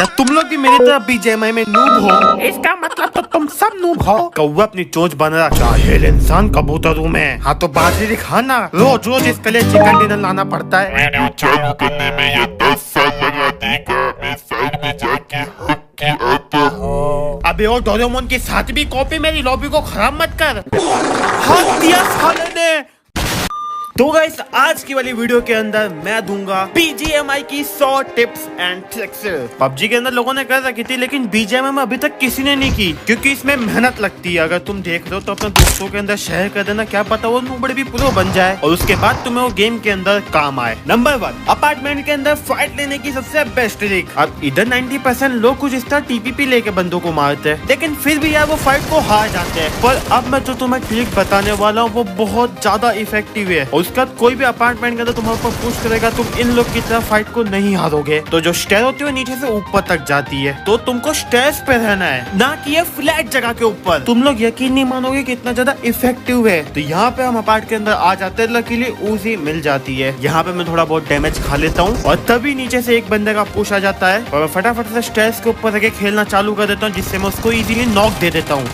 क्या तुम लोग भी मेरी तरह बीजीएमआई में नूब हो? इसका मतलब तो तुम सब नूब हो। कौवा अपनी चोंच बना चाहिए इंसान कबूतरों में। हाँ तो बाजरी खाना रोज रोज इसके लिए चिकन डिनर लाना पड़ता है। वीडियो चालू करने में ये 10 साल लगा देगा। मैं साइड में जाके हक के आता हूँ। अबे और डोरेमोन की 7वीं कॉपी मेरी लॉबी को खराब मत कर। हक दिया साले ने। तो गाइस आज की वाली वीडियो के अंदर मैं दूंगा बीजीएमआई की 100 टिप्स एंड ट्रिक्स। पबजी के अंदर लोगों ने कर रखी थी लेकिन बीजीएमआई में अभी तक किसी ने नहीं की क्योंकि इसमें मेहनत लगती है। अगर तुम देख रहे हो तो अपने दोस्तों के अंदर शेयर कर देना, क्या पता वो नूबड़े भी प्रो बन जाए और उसके बाद तुम्हें वो गेम के अंदर काम आए। नंबर 1, अपार्टमेंट के अंदर फाइट लेने की सबसे बेस्ट ट्रिक। अब इधर 90% लोग कुछ इस तरह टीपीपी लेके बंदों को मारते हैं लेकिन फिर भी यार वो फाइट को हार जाते हैं। पर अब मैं जो तुम्हें ट्रिक बताने वाला हूँ वो बहुत ज्यादा इफेक्टिव है और उसका कोई भी अपार्टमेंट के अंदर तुम्हारे ऊपर पुश करेगा तुम इन लोग की तरह फाइट को नहीं हारोगे। तो जो स्टेयर होती है नीचे से ऊपर तक जाती है तो तुमको स्टेयर्स पे रहना है, ना कि ये फ्लैट जगह के ऊपर। तुम लोग यकीन नहीं मानोगे कि इतना ज्यादा इफेक्टिव है। तो यहाँ पे हम अपार्ट के अंदर आ जाते हैं, लकीली ऊजी मिल जाती है। यहाँ पे मैं थोड़ा बहुत डैमेज खा लेता हूँ और तभी नीचे से एक बंदे का पुश आ जाता है और मैं फटाफट से स्टेयर्स के ऊपर रह के खेलना चालू कर देता हूँ जिससे मैं उसको इजीली नॉक दे देता हूँ।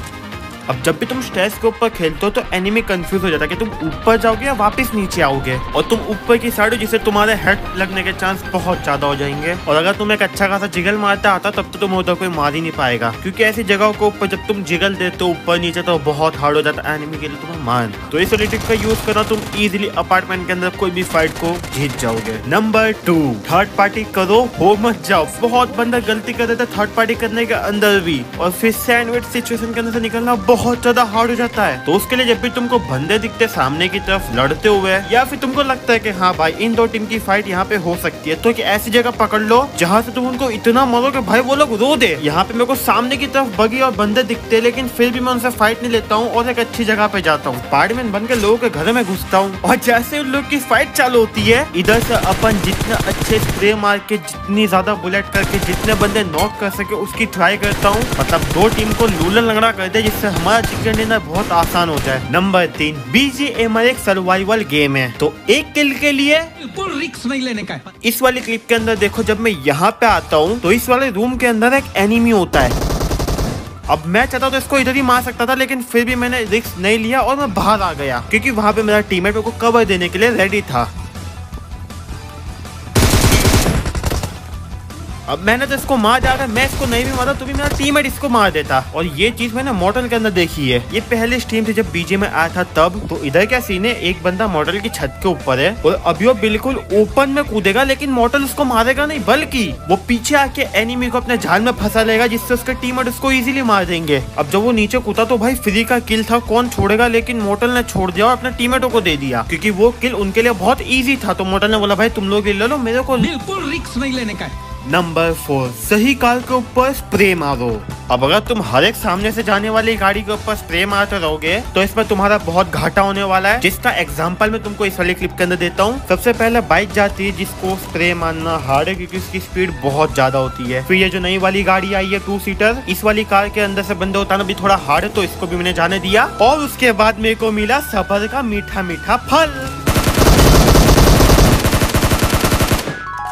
अब जब भी तुम स्टेयर्स के ऊपर खेलते हो तो एनिमी कंफ्यूज हो जाता है कि तुम ऊपर जाओगे या वापस नीचे आओगे और तुम ऊपर की साइड हो जिससे तुम्हारे हेड लगने के चांस बहुत ज्यादा हो जाएंगे। और अगर तुम एक अच्छा खासा जिगल मारता आता तब तो तुम उधर कोई मार ही नहीं पाएगा क्योंकि ऐसी जगहों को ऊपर जब तुम जिगल देते हो ऊपर नीचे तो बहुत हार्ड हो जाता है एनिमी के लिए तुम्हें मान। तो इस ट्रिक का यूज करना तुम इजिली अपार्टमेंट के अंदर कोई भी फाइट को जीत जाओगे। नंबर 2, थर्ड पार्टी करो हो मत जाओ। बहुत बंदा गलती कर देता है थर्ड पार्टी करने के अंदर भी और फिर सैंडविच सिचुएशन के अंदर से निकलना बहुत ज्यादा हार्ड हो जाता है। तो उसके लिए जब भी तुमको बंदे दिखते सामने की तरफ लड़ते हुए या फिर तुमको लगता है कि हाँ भाई इन दो टीम की फाइट यहाँ पे हो सकती है तो एक ऐसी जगह पकड़ लो जहाँ से तुम उनको इतना मारो कि भाई वो लोग रो दे। यहाँ पे मेरे को सामने की तरफ बगी और बंदे दिखते लेकिन फिर भी मैं उनसे फाइट नहीं लेता हूँ और एक अच्छी जगह पे जाता हूँ, स्पाइडरमैन बन के लोगों के घर में घुसता हूँ और जैसे उन लोग की फाइट चालू होती है इधर से अपन जितना अच्छे स्प्रे मार के जितनी ज्यादा बुलेट करके जितने बंदे नॉक कर सके उसकी ट्राई करता हूँ। मतलब दो टीम को लूलन लंगड़ा कर दे जिससे हमारा चिकन डिनर बहुत आसान हो जाए। नंबर 3, बीजीएमआई एक सर्वाइवल गेम है तो एक किल के लिए बिल्कुल रिस्क नहीं लेने का। इस वाली क्लिप के अंदर देखो जब मैं यहाँ पे आता हूँ तो इस वाले रूम के अंदर एक एनिमी होता है। अब मैं चाहता तो इसको इधर ही मार सकता था लेकिन फिर भी मैंने रिस्क नहीं लिया और मैं बाहर आ गया क्योंकि वहाँ पे मेरा टीममेट मेरे को कवर देने के लिए रेडी था। अब मैंने तो इसको मार दिया, मैं इसको नहीं भी मारा तो भी मेरा टीममेट इसको मार देता। और ये चीज मैंने मॉडल के अंदर देखी है। ये पहले स्ट्रीम थी जब बीजे में आया था तब। तो इधर क्या सीन है, एक बंदा मॉडल की छत के ऊपर है और अभी वो बिल्कुल ओपन में कूदेगा लेकिन मॉडल उसको मारेगा नहीं बल्कि वो पीछे आके एनिमी को अपने जाल में फंसा लेगा जिससे उसके टीममेट उसको इजीली मार देंगे। अब जब वो नीचे कूदा तो भाई फ्री का किल था, कौन छोड़ेगा, लेकिन मॉडल ने छोड़ दिया और अपने टीममेटों को दे दिया क्योंकि वो किल उनके लिए बहुत ईजी था। तो मॉडल ने बोला भाई तुम लोग ले लो, मेरे को बिल्कुल रिस्क नहीं लेने का। नंबर 4, सही कार के ऊपर स्प्रे मारो। अब अगर तुम हर एक सामने से जाने वाली गाड़ी के ऊपर स्प्रे मारते रहोगे तो इसमें तुम्हारा बहुत घाटा होने वाला है, जिसका एग्जांपल मैं तुमको इस वाली क्लिप के अंदर देता हूँ। सबसे पहले बाइक जाती है जिसको स्प्रे मारना हार्ड है क्योंकि उसकी स्पीड बहुत ज्यादा होती है। फिर ये जो नई वाली गाड़ी आई है 2 सीटर, इस वाली कार के अंदर से बंदे उतारना भी थोड़ा हार्ड है तो इसको भी मैंने जाने दिया। और उसके बाद मेरे को मिला सब्र का मीठा मीठा फल।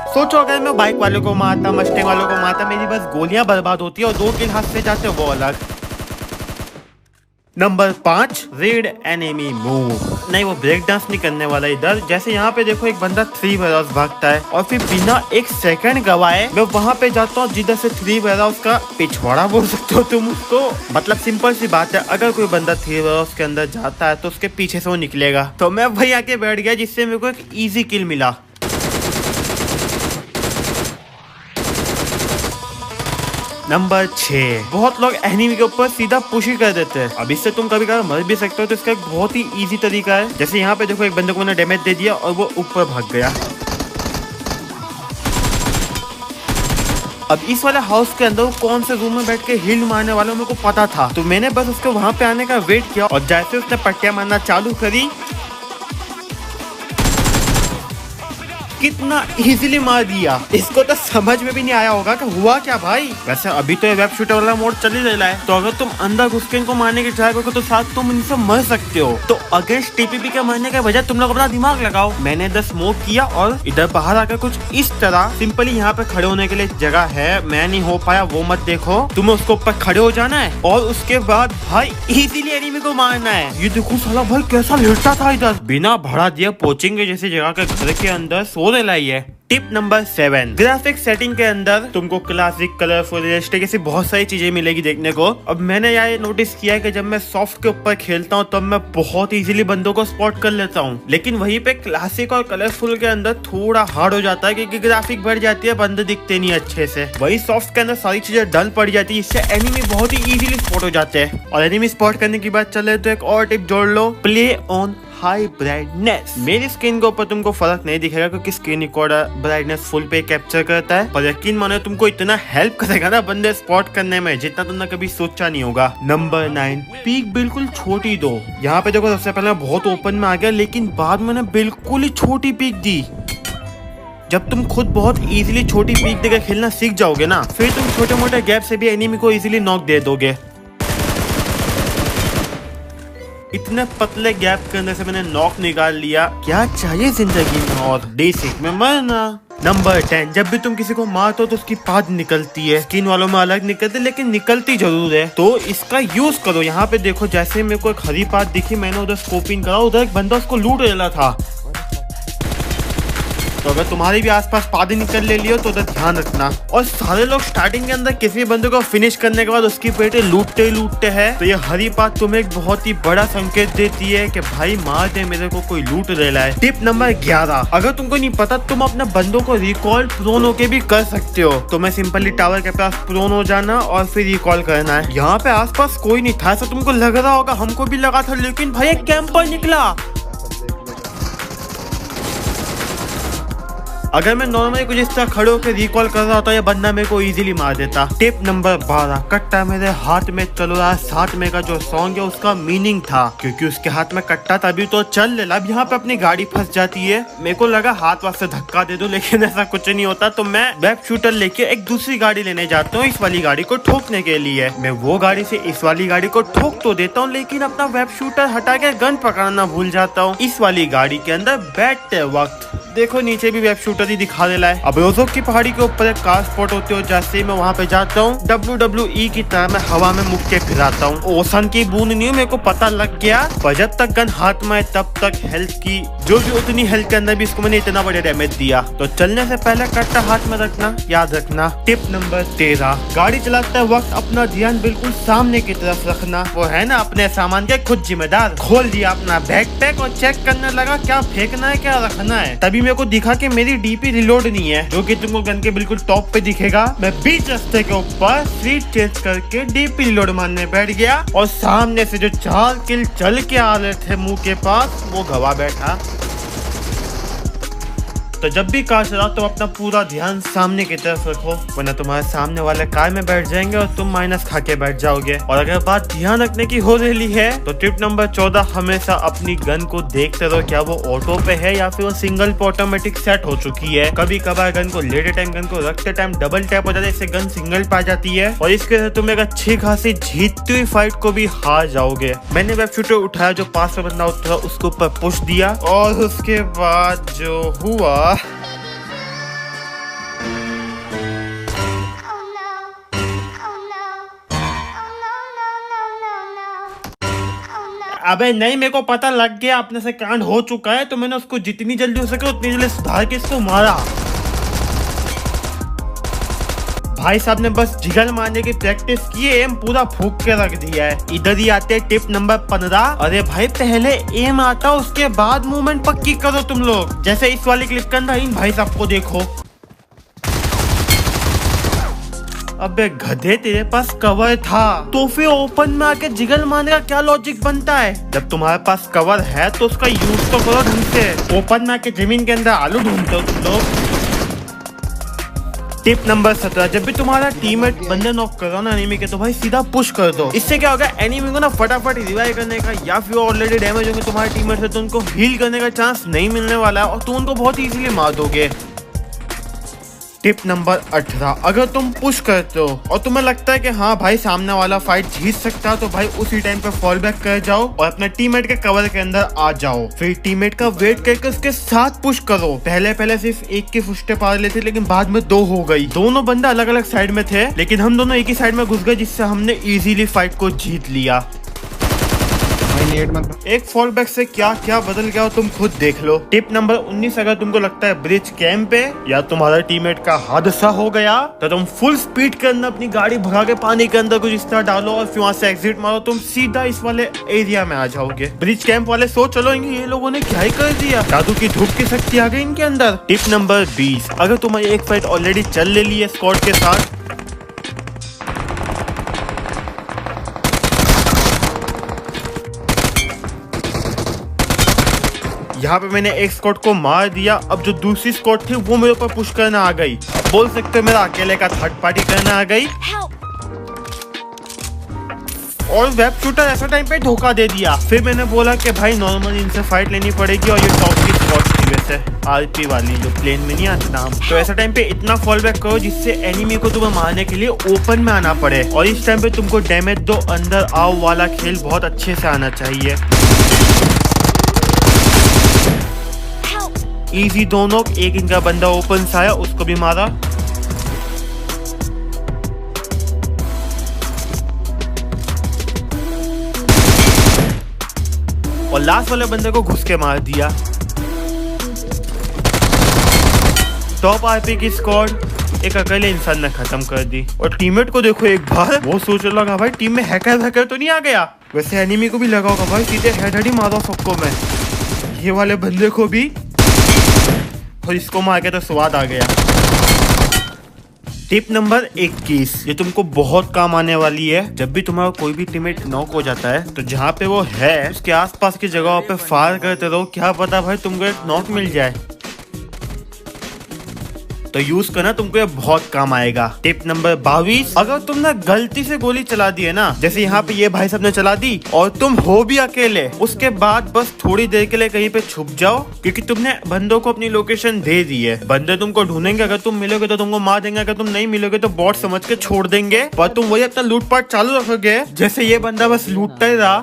सोचो अगर मैं बाइक वालों को मारता, मस्टैंग वालों को मारता, मेरी बस गोलियां बर्बाद होती है और 2 किल हाथ से जाते वो अलग। Number 5, red enemy move. नहीं, वो ब्रेक डांस नहीं करने वाला इधर। जैसे यहाँ पे देखो एक बंदा 3 वेयरहाउस भागता है और फिर बिना 1 सेकंड गवाए मैं वहाँ पे जाता हूँ जिधर से 3 वेयरहाउस का पिछवाड़ा बोल सकते हो तुम उसको। मतलब सिंपल सी बात है, अगर कोई बंदा 3 वेयरहाउस के अंदर जाता है तो उसके पीछे से वो निकलेगा। तो मैं वही आके बैठ गया जिससे मेरे को एक ईजी किल मिला। नंबर 6, बहुत लोग एनिमी के ऊपर सीधा पुश ही कर देते हैं। अब इससे तुम कभी कभी मर भी सकते हो तो इसका एक बहुत ही इजी तरीका है। जैसे यहाँ पे देखो एक बंदे को मैंने डैमेज दे दिया और वो ऊपर भाग गया। अब इस वाले हाउस के अंदर कौन से रूम में बैठ के हिल मारने वाला मेरे को पता था तो मैंने बस उसको वहां पे आने का वेट किया और जैसे उसने पट्टियां मारना चालू करी कितना इजीली मार दिया। इसको तो समझ में भी नहीं आया होगा कि हुआ क्या भाई। वैसे अभी तो ये वेब शूटर वाला मोड चल ही रहा है, तो अगर तुम अंदर घुस के इनको मारने की ट्राई करोगे तो साथ तुम इनसे मर सकते हो। तो अगेंस्ट टीपीपी के मरने के बजाय तुम लोग अपना दिमाग लगाओ। मैंने इधर स्मोक किया और इधर बाहर आकर कुछ इस तरह सिंपली यहाँ पे खड़े होने के लिए जगह है। मैं नहीं हो पाया वो मत देखो, तुम्हें उसके ऊपर खड़े हो जाना है और उसके बाद भाई इजीली एनिमी को मारना है। ये देखो साला भाई कैसा लेटता था इधर, बिना भाड़ा दिए पोचिंग जैसी जगह के घर के अंदर सो रहा है। टिप नंबर 7, ग्राफिक सेटिंग के अंदर तुमको क्लासिक, कलरफुल, रियलिस्टिक ऐसी बहुत सारी चीजें मिलेगी देखने को। अब मैंने ये नोटिस किया कि जब मैं सॉफ्ट के ऊपर खेलता हूँ तब मैं बहुत इजीली बंदों को स्पॉट कर लेता हूँ, लेकिन वहीं पे क्लासिक और कलरफुल के अंदर थोड़ा हार्ड हो जाता है क्योंकि ग्राफिक बढ़ जाती है, बंदे दिखते नहीं अच्छे से। वही सॉफ्ट के अंदर सारी चीजें डल पड़ जाती है, इससे एनिमी बहुत ही इजीली स्पॉट हो जाते हैं। और एनिमी स्पॉट करने की बात चले तो एक और टिप जोड़ लो, प्ले ऑन हाई ब्राइटनेस। मेरी स्क्रीन के ऊपर तुमको फर्क नहीं दिखेगा क्योंकि स्क्रीन रिकॉर्डर ब्राइटनेस फुल पे कैप्चर करता है, पर यकीन मानो तुमको इतना हेल्प करेगा ना बंदे स्पॉट करने में जितना तुमने कभी सोचा नहीं होगा। नंबर 9, पीक बिल्कुल छोटी दो। यहाँ पे देखो सबसे पहले बहुत ओपन में आ गया, लेकिन बाद में बिल्कुल ही छोटी पीक दी। जब तुम खुद बहुत इजीली छोटी पीक देकर खेलना सीख जाओगे ना, फिर तुम छोटे मोटे गैप से भी एनिमी को इजीली नॉक दे दोगे। इतने पतले गैप के अंदर से मैंने नॉक निकाल लिया, क्या चाहिए जिंदगी में और बेसिक में मरना। नंबर 10, जब भी तुम किसी को मारते हो तो उसकी पाद निकलती है। स्किन वालों में अलग निकलती है लेकिन निकलती जरूर है, तो इसका यूज करो। यहाँ पे देखो जैसे मेरे को एक हरी पाद दिखी, मैंने उधर स्कोपिंग करा, उधर एक बंदा उसको लूट रहा था। तो अगर तुम्हारी भी आसपास पादी निकल ले लियो तो उधर ध्यान रखना। और सारे लोग स्टार्टिंग के अंदर किसी बंदे को फिनिश करने के बाद उसकी पेटे लूटते हैं, तो ये हरी पाद तुम्हें एक बहुत ही बड़ा संकेत देती है कि भाई मार दे मेरे को, कोई लूट रहा है। टिप नंबर 11, अगर तुमको नहीं पता तुम अपने बंदों को रिकॉल प्रोन होके भी कर सकते हो। तुम्हें सिंपली टावर के पास प्रोन हो जाना और फिर रिकॉल करना है। यहाँ पे आसपास कोई नहीं था, ऐसा तुमको लग रहा होगा, हमको भी लगा था, लेकिन भाई एक कैंपर निकला। अगर मैं नॉर्मली कुछ इस तरह खड़े होकर रिकॉल कर रहा होता ये बंदा मेरे को इजीली मार देता। टिप नंबर 12, कट्टा मेरे हाथ में चल रहा है, साथ में का जो सॉन्ग है उसका मीनिंग था, क्योंकि उसके हाथ में कट्टा तभी तो चल ले। अब यहाँ पे अपनी गाड़ी फंस जाती है, मेरे को लगा हाथ वाथ से धक्का दे दूं, लेकिन ऐसा कुछ नहीं होता। तो मैं वेब शूटर लेके एक दूसरी गाड़ी लेने जाता हूँ इस वाली गाड़ी को ठोकने के लिए। मैं वो गाड़ी से इस वाली गाड़ी को ठोक तो देता हूँ, लेकिन अपना वेब शूटर हटा के गन पकड़ना भूल जाता हूँ इस वाली गाड़ी के अंदर बैठते वक्त। देखो नीचे भी वेब शूटर ही दिखा दे रहा है। अब रोजोक की पहाड़ी के ऊपर एक कार स्पॉट होती है, जैसे मैं वहाँ पे जाता हूँ WWE की तरह मैं हवा में मुक्के फिराता हूँ। ओसन की बूंद नहीं, मेरे को पता लग गया, पर जब तक गन हाथ में तब तक हेल्थ की जो भी उतनी हेल्थ के अंदर भी इसको मैंने इतना बड़ा डैमेज दिया। तो चलने से पहले कट्टा हाथ में रखना याद रखना। टिप नंबर 13, गाड़ी चलाते वक्त अपना ध्यान बिल्कुल सामने की तरफ रखना। वो है ना अपने सामान के खुद जिम्मेदार। खोल दिया अपना बैकपैक और चेक करने लगा क्या फेंकना है क्या रखना है। तभी मेरे को दिखा कि मेरी डीपी रिलोड नहीं है, जो कि तुमको गन के बिल्कुल टॉप पे दिखेगा। मैं बीच रास्ते के ऊपर सीट चेंज करके डीपी रिलोड मारने बैठ गया और सामने से जो 4 किल चल के आ रहे थे मुंह के पास वो गवा बैठा। तो जब भी कार चलाओ तो अपना पूरा ध्यान सामने की तरफ रखो, वरना तुम्हारे सामने वाले कार में बैठ जाएंगे और तुम माइनस खा के बैठ जाओगे। और अगर बात ध्यान रखने की हो रही है तो टिप नंबर 14, हमेशा अपनी गन को देखते रहो क्या वो ऑटो पे है या फिर वो सिंगल पे ऑटोमेटिक सेट हो चुकी है। कभी कभार गन को लेते टाइम, गन को रखते टाइम डबल टैप हो जाता है, इससे गन सिंगल पे आ जाती है और इसके साथ तुम एक अच्छी खासी जीतती हुई फाइट को भी हार जाओगे। मैंने वेब शूटर उठाया, जो पास में बंदा उतरा उसके ऊपर पुश दिया और उसके बाद जो हुआ अबे नहीं, मेरे को पता लग गया अपने से कांड हो चुका है, तो मैंने उसको जितनी जल्दी हो सके उतनी जल्दी सुधार के इसको मारा। भाई साहब ने बस जिगल मारने की प्रैक्टिस की, एम पूरा फूक के रख दिया है। इधर ही आते हैं टिप नंबर 15। अरे भाई पहले एम आता उसके बाद मूवमेंट पक्की करो तुम लोग। जैसे इस वाली क्लिप के अंदर इन भाई साहब को देखो। अबे गधे तेरे पास कवर था तो फिर ओपन में आके जिगल मारने का क्या लॉजिक बनता है? जब तुम्हारे पास कवर है तो उसका यूज तो करो ढंग से। ओपन में आके जमीन के अंदर आलू ढूंढते हो तुम लोग। टिप नंबर 17, जब भी तुम्हारा टीममेट बंदे नॉक कर रहा हो ना एनिमी के, तो भाई सीधा पुश कर दो। इससे क्या होगा, एनिमी को ना फटाफट रिवाइव करने का या फिर ऑलरेडी डैमेज होंगे तुम्हारे टीममेट से, तो उनको हील करने का चांस नहीं मिलने वाला है और तुम उनको बहुत इजीली मार दोगे। टिप नंबर 18, अगर तुम पुश करते हो और तुम्हें लगता है कि हाँ भाई सामने वाला फाइट जीत सकता है, तो भाई उसी टाइम पे फॉल बैक कर जाओ और अपने टीममेट के कवर के अंदर आ जाओ। फिर टीममेट का वेट करके उसके साथ पुश करो। पहले सिर्फ एक की फुस्टेप आ रही थी, लेकिन बाद में 2 हो गई। दोनों बंदे अलग अलग साइड में थे, लेकिन हम दोनों एक ही साइड में घुस गए, जिससे हमने इजीली फाइट को जीत लिया। एक फॉल बैक से क्या क्या बदल गया तुम खुद देख लो। टिप नंबर 19, अगर तुमको लगता है ब्रिज कैंप पे या तुम्हारे टीममेट का हादसा हो गया, तो तुम फुल स्पीड के अंदर अपनी गाड़ी भगा के पानी के अंदर कुछ इस तरह डालो और फिर वहाँ से एग्जिट मारो, तुम सीधा इस वाले एरिया में आ जाओगे। ब्रिज कैंप वाले सोच चलो ये लोगों ने क्या ही कर दिया, जादू की धूप की शक्ति आ गई इनके अंदर। टिप नंबर 20, अगर तुम्हारी एक फाइट ऑलरेडी चल ले ली है स्क्वाड के साथ, यहाँ पे मैंने एक स्क्वाड को मार दिया, अब जो दूसरी स्क्वाड थी वो मेरे ऊपर पुश करना आ गई। बोल सकते हो मेरा अकेले का थर्ड पार्टी करना आ गई। और वेब शूटर ऐसा टाइम पे धोखा दे दिया। फिर मैंने बोला कि भाई नॉर्मल इनसे फाइट लेनी पड़ेगी, और ये टॉप की स्क्वाड थी वैसे आरपी वाली, जो प्लेन में नहीं आता नाम। तो ऐसा टाइम पे इतना फॉल बैक करो जिससे एनिमी को तुम्हें मारने के लिए ओपन में आना पड़े, और इस टाइम पे तुमको डैमेज दो अंदर आओ वाला खेल बहुत अच्छे से आना चाहिए। इजी दोनों, एक इनका बंदा ओपन से आया, उसको भी मारा। और लास्ट वाले बंदे को घुस के मार दिया। टॉप आरपी की स्क्वाड एक अकेले इंसान ने खत्म कर दी। और टीममेट को देखो एक बार, वो सोच लगा भाई टीम में हैकर तो नहीं आ गया। वैसे एनिमी को भी लगा होगा भाई सीधे हेड ही मारा सबको मैं, ये वाले बंदे को भी, और इसको मार के तो स्वाद आ गया। टिप नंबर 21, ये तुमको बहुत काम आने वाली है। जब भी तुम्हारा कोई भी टीममेट नॉक हो जाता है, तो जहाँ पे वो है उसके आसपास की जगहों पे फायर करते रहो, क्या पता भाई तुमको एक नॉक मिल जाए। तो यूज करना, तुमको ये बहुत काम आएगा। टिप नंबर 22, अगर तुमने गलती से गोली चला दी है ना, जैसे यहाँ पे ये भाई साहब ने चला दी और तुम हो भी अकेले, उसके बाद बस थोड़ी देर के लिए कहीं पे छुप जाओ, क्योंकि तुमने बंदों को अपनी लोकेशन दे दी है। बंदे तुमको ढूंढेंगे, अगर तुम मिलोगे तो तुमको मार देंगे, अगर तुम नहीं मिलोगे तो बॉट समझ के छोड़ देंगे, पर तुम वही अपना लूटपाट चालू रखोगे। जैसे ये बंदा बस लूटता ही रहा,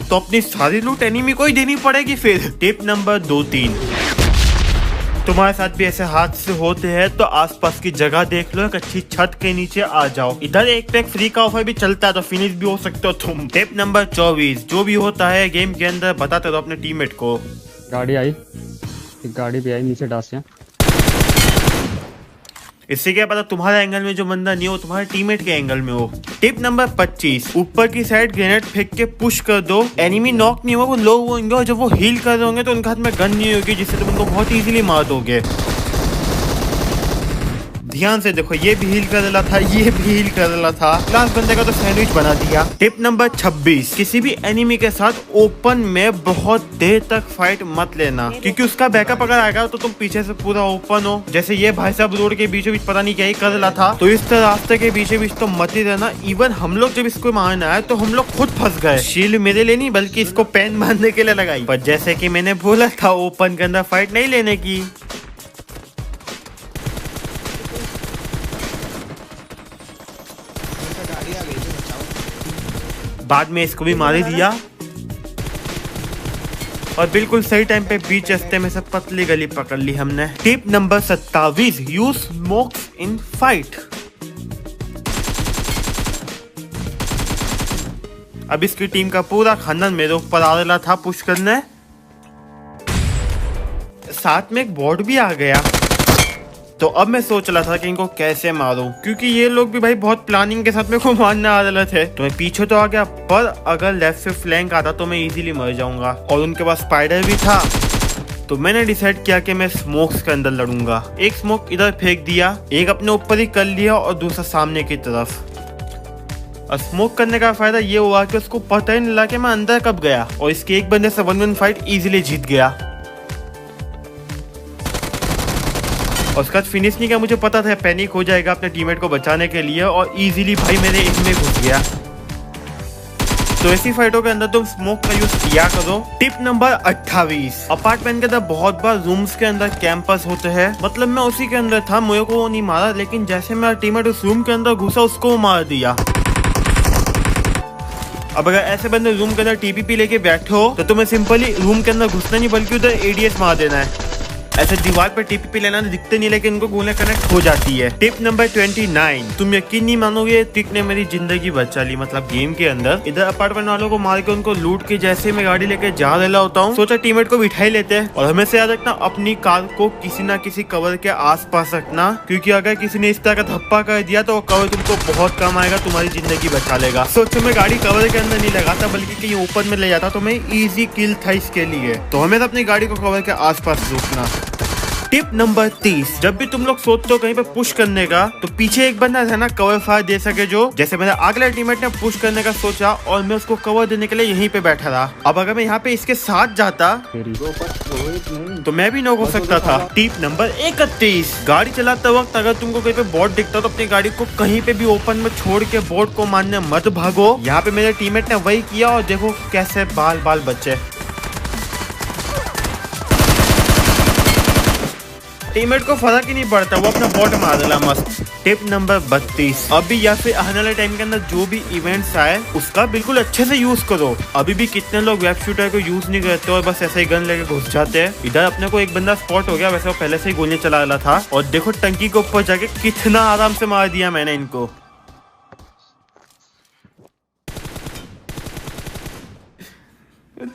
तो अपनी सारी लूट एनिमी को ही देनी पड़ेगी फिर। टिप नंबर 2-3, तुम्हारे साथ भी ऐसे हादसे होते हैं तो आसपास की जगह देख लो, एक अच्छी छत के नीचे आ जाओ। इधर एक पैक फ्री का ऑफर भी चलता है, तो फिनिश भी हो सकते हो तुम। टिप नंबर 24, जो भी होता है गेम के अंदर बताते रहो अपने टीममेट को। गाड़ी आई, एक गाड़ी भी आई नीचे डास से। इससे क्या पता तुम्हारे एंगल में जो बंदा नहीं हो, तुम्हारे टीममेट के एंगल में हो। टिप नंबर 25, ऊपर की साइड ग्रेनेड फेंक के पुश कर दो। एनिमी नॉक नहीं होगा, वो लो होंगे, और जब वो हील कर रहे होंगे तो उनके हाथ में गन नहीं होगी, जिससे तुम उनको बहुत इजीली मार दोगे। ध्यान से देखो, ये भी हील कर रहा था, ये भी हील कर रहा था, लास्ट बंदे का तो सैंडविच बना दिया। टिप नंबर 26, किसी भी एनिमी के साथ ओपन में बहुत देर तक फाइट मत लेना, क्योंकि उसका बैकअप अगर आएगा तो तुम पीछे से पूरा ओपन हो। जैसे ये भाई साहब रोड के बीचों बीच पता नहीं क्या ही कर रहा था, तो इस तरह रास्ते के बीचों बीच तो मत ही रहना। इवन हम लोग जब इसको मारना है तो हम लोग खुद फंस गए। शील्ड मेरे लिए नहीं बल्कि इसको पेन बांधने के लिए लगाई, पर जैसे कि मैंने बोला था ओपन के अंदर फाइट नहीं लेने की। बाद में इसको भी मार दिया, और बिल्कुल सही टाइम पे बीच रास्ते में से पतली गली पकड़ ली हमने। Tip number 27, use smokes in fight. अब इसकी टीम का पूरा खानदान मेरे ऊपर आ रहा था पुश करने, साथ में एक बॉट भी आ गया। तो अब मैं सोच रहा था कि इनको कैसे मारूं, क्योंकि ये लोग भी भाई बहुत प्लानिंग के साथ मेरे को मारने आ रहे थे। तो मैं पीछे तो आ गया, पर अगर लेफ्ट से फ्लैंक आता तो मैं इजीली मर जाऊंगा, और उनके पास स्पाइडर भी था। तो मैंने डिसाइड किया कि मैं स्मोक्स के अंदर लड़ूंगा। एक स्मोक इधर फेंक दिया, एक अपने ऊपर ही कर लिया, और दूसरा सामने की तरफ। और स्मोक करने का फायदा ये हुआ कि उसको पता ही नहीं लगा कि मैं अंदर कब गया, और इसके एक बंदे से 1v1 फाइट इजीली जीत गया। और उसका फिनिश नहीं किया, मुझे पता था पैनिक हो जाएगा अपने टीममेट को बचाने के लिए, और इजीली भाई मेरे इसमें घुस गया। तो ऐसी फाइटों के अंदर तुम स्मोक का यूज किया करो। टिप नंबर 28, अपार्टमेंट के अंदर बहुत बार रूम्स के अंदर कैंपस होते हैं, मतलब मैं उसी के अंदर था, मुझे को वो नहीं मारा, लेकिन जैसे मेरा टीममेट उस रूम के अंदर घुसा उसको मार दिया। अब अगर ऐसे बंदे रूम के अंदर टीपीपी लेके बैठे हो तो तुम्हें सिंपली रूम के अंदर घुसना नहीं बल्कि उधर एडीएस मार देना है। ऐसे दीवार पर टीपीपी लेना दिखते नहीं, लेकिन इनको गोलियां कनेक्ट हो जाती है। टिप नंबर 29, तुम यकीन नहीं मानोगे, ट्रिक ने मेरी जिंदगी बचा ली, मतलब गेम के अंदर। इधर अपार्टमेंट वालों को मार के उनको लूट के जैसे मैं गाड़ी लेके जा रहा होता हूँ, सोचा टीममेट को बिठा ही लेते हैं। और हमेशा याद रखना अपनी कार को किसी न किसी कवर के आस पास रखना, क्योंकि अगर किसी ने इस तरह का धप्पा कर दिया तो कवर तुमको बहुत काम आएगा, तुम्हारी जिंदगी बचा लेगा। सोचो मैं गाड़ी कवर के अंदर नहीं लगाता बल्कि कहीं ऊपर में ले जाता तो मैं इजी किल था इसके लिए। तो हमेशा अपनी गाड़ी को कवर के आस पास रोकना। टिप नंबर 30, जब भी तुम लोग सोचते हो कहीं पे पुश करने का तो पीछे एक बंदा है ना कवर फायर दे सके, जो जैसे मेरे अगले टीममेट ने पुश करने का सोचा और मैं उसको कवर देने के लिए यहीं पे बैठा रहा। अब अगर मैं यहाँ पे इसके साथ जाता तो मैं भी नॉक हो सकता था। टिप नंबर 31, गाड़ी चलाते वक्त अगर तुमको कहीं पे बॉट दिखता तो अपनी गाड़ी को कहीं पे भी ओपन में छोड़ के बॉट को मारने मत भागो। यहाँ पे मेरे टीममेट ने वही किया और देखो कैसे बाल बाल बचे। टीममेट को फर्क ही नहीं पड़ता, वो अपना बॉट मार देला मस्त। टिप नंबर 32, अभी या फिर आने वाले टाइम के अंदर जो भी इवेंट्स आए उसका बिल्कुल अच्छे से यूज करो। अभी भी कितने लोग वेब शूटर को यूज नहीं करते और बस ऐसे ही गन लेके घुस जाते हैं। इधर अपने को एक बंदा स्पॉट हो गया, वैसे वो पहले से ही गोलियां चला रहा था और देखो टंकी के ऊपर जाके कितना आराम से मार दिया मैंने इनको।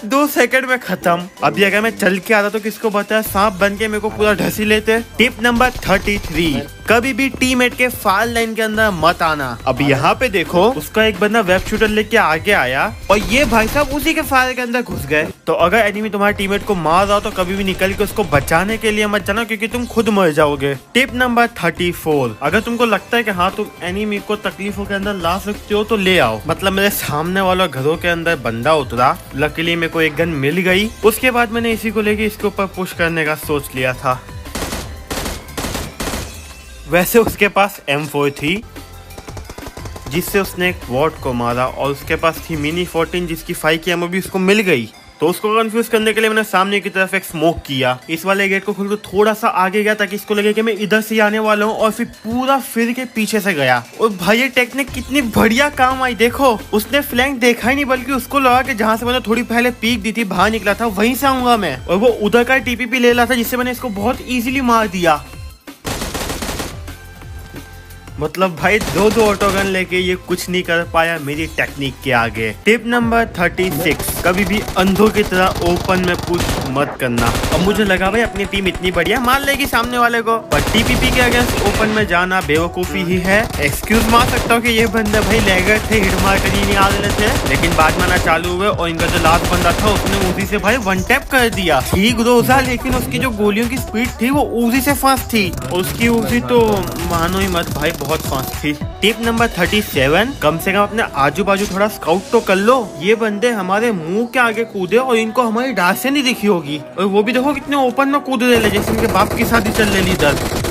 2 सेकंड में खत्म। अभी अगर मैं चल के आता तो किसको बताया, सांप बन के मेरे को पूरा ढसी लेते। टिप नंबर 33, कभी भी टीममेट के फायर लाइन के अंदर मत आना। अब यहाँ पे देखो उसका एक बंदा वेब शूटर लेके आगे आया और ये भाई साहब उसी के फायर के अंदर घुस गए। तो अगर एनिमी तुम्हारे टीममेट को मार रहा हो तो कभी भी निकल के उसको बचाने के लिए मत जाना, क्योंकि तुम खुद मर जाओगे। टिप नंबर 34, अगर तुमको लगता है कि हाँ तुम एनिमी को तकलीफों के अंदर ला सकते हो तो ले आओ। मतलब मेरे सामने वाला घरों के अंदर बंदा उतरा, लकीली मेरे को एक गन मिल गई। उसके बाद मैंने इसी को लेके इसके ऊपर पुश करने का सोच लिया था। वैसे उसके पास M4 थी जिससे उसने एक वॉट को मारा और उसके पास थी मिनी 14 जिसकी 5 की एमओ भी उसको मिल गई। तो उसको कंफ्यूज करने के लिए मैंने सामने की तरफ एक स्मोक किया, इस वाले गेट को खोल के थोड़ा सा आगे गया ताकि इसको लगे कि मैं इधर से आने वाला हूँ, और फिर पूरा फिर के पीछे से गया। और भाई ये टेक्निक कितनी बढ़िया काम आई, देखो उसने फ्लैंक देखा ही नहीं बल्कि उसको लगा कि जहाँ से मैंने थोड़ी पहले पीक दी थी बाहर निकला था वहीं से आऊंगा मैं, और वो उधर का टीपीपी ले रहा था जिससे मैंने इसको बहुत इजीली मार दिया। मतलब भाई दो ऑटोगन लेके ये कुछ नहीं कर पाया मेरी टेक्निक के आगे। टिप नंबर 36, कभी भी अंधों की तरह ओपन में पुश मत करना। अब मुझे लगा भाई अपनी टीम इतनी बढ़िया मार लेगी सामने वाले को, पर टीपीपी के अगेंस्ट ओपन में जाना बेवकूफी ही है। एक्सक्यूज मार सकता हूँ कि ये बंदे भाई लैगर थे, हिट मार कर ही नहीं आ रहे थे, लेकिन बाद में आना चालू हुए और इनका जो लास्ट बंदा था उसने उसी से भाई वन टैप कर दिया। ठीक रोजा, लेकिन उसकी जो गोलियों की स्पीड थी वो उसी से फास्ट थी, और उसकी उसी तो मानो ही मत भाई बहुत फास्ट थी। टिप नंबर 37, कम से कम अपने आजू बाजू थोड़ा स्काउट तो कर लो। ये बंदे हमारे मुंह के आगे कूदे और इनको हमारी डांट से नहीं दिखी होगी, और वो भी देखो कितने ओपन में कूद रहे जैसे इनके बाप की शादी चल रही इधर।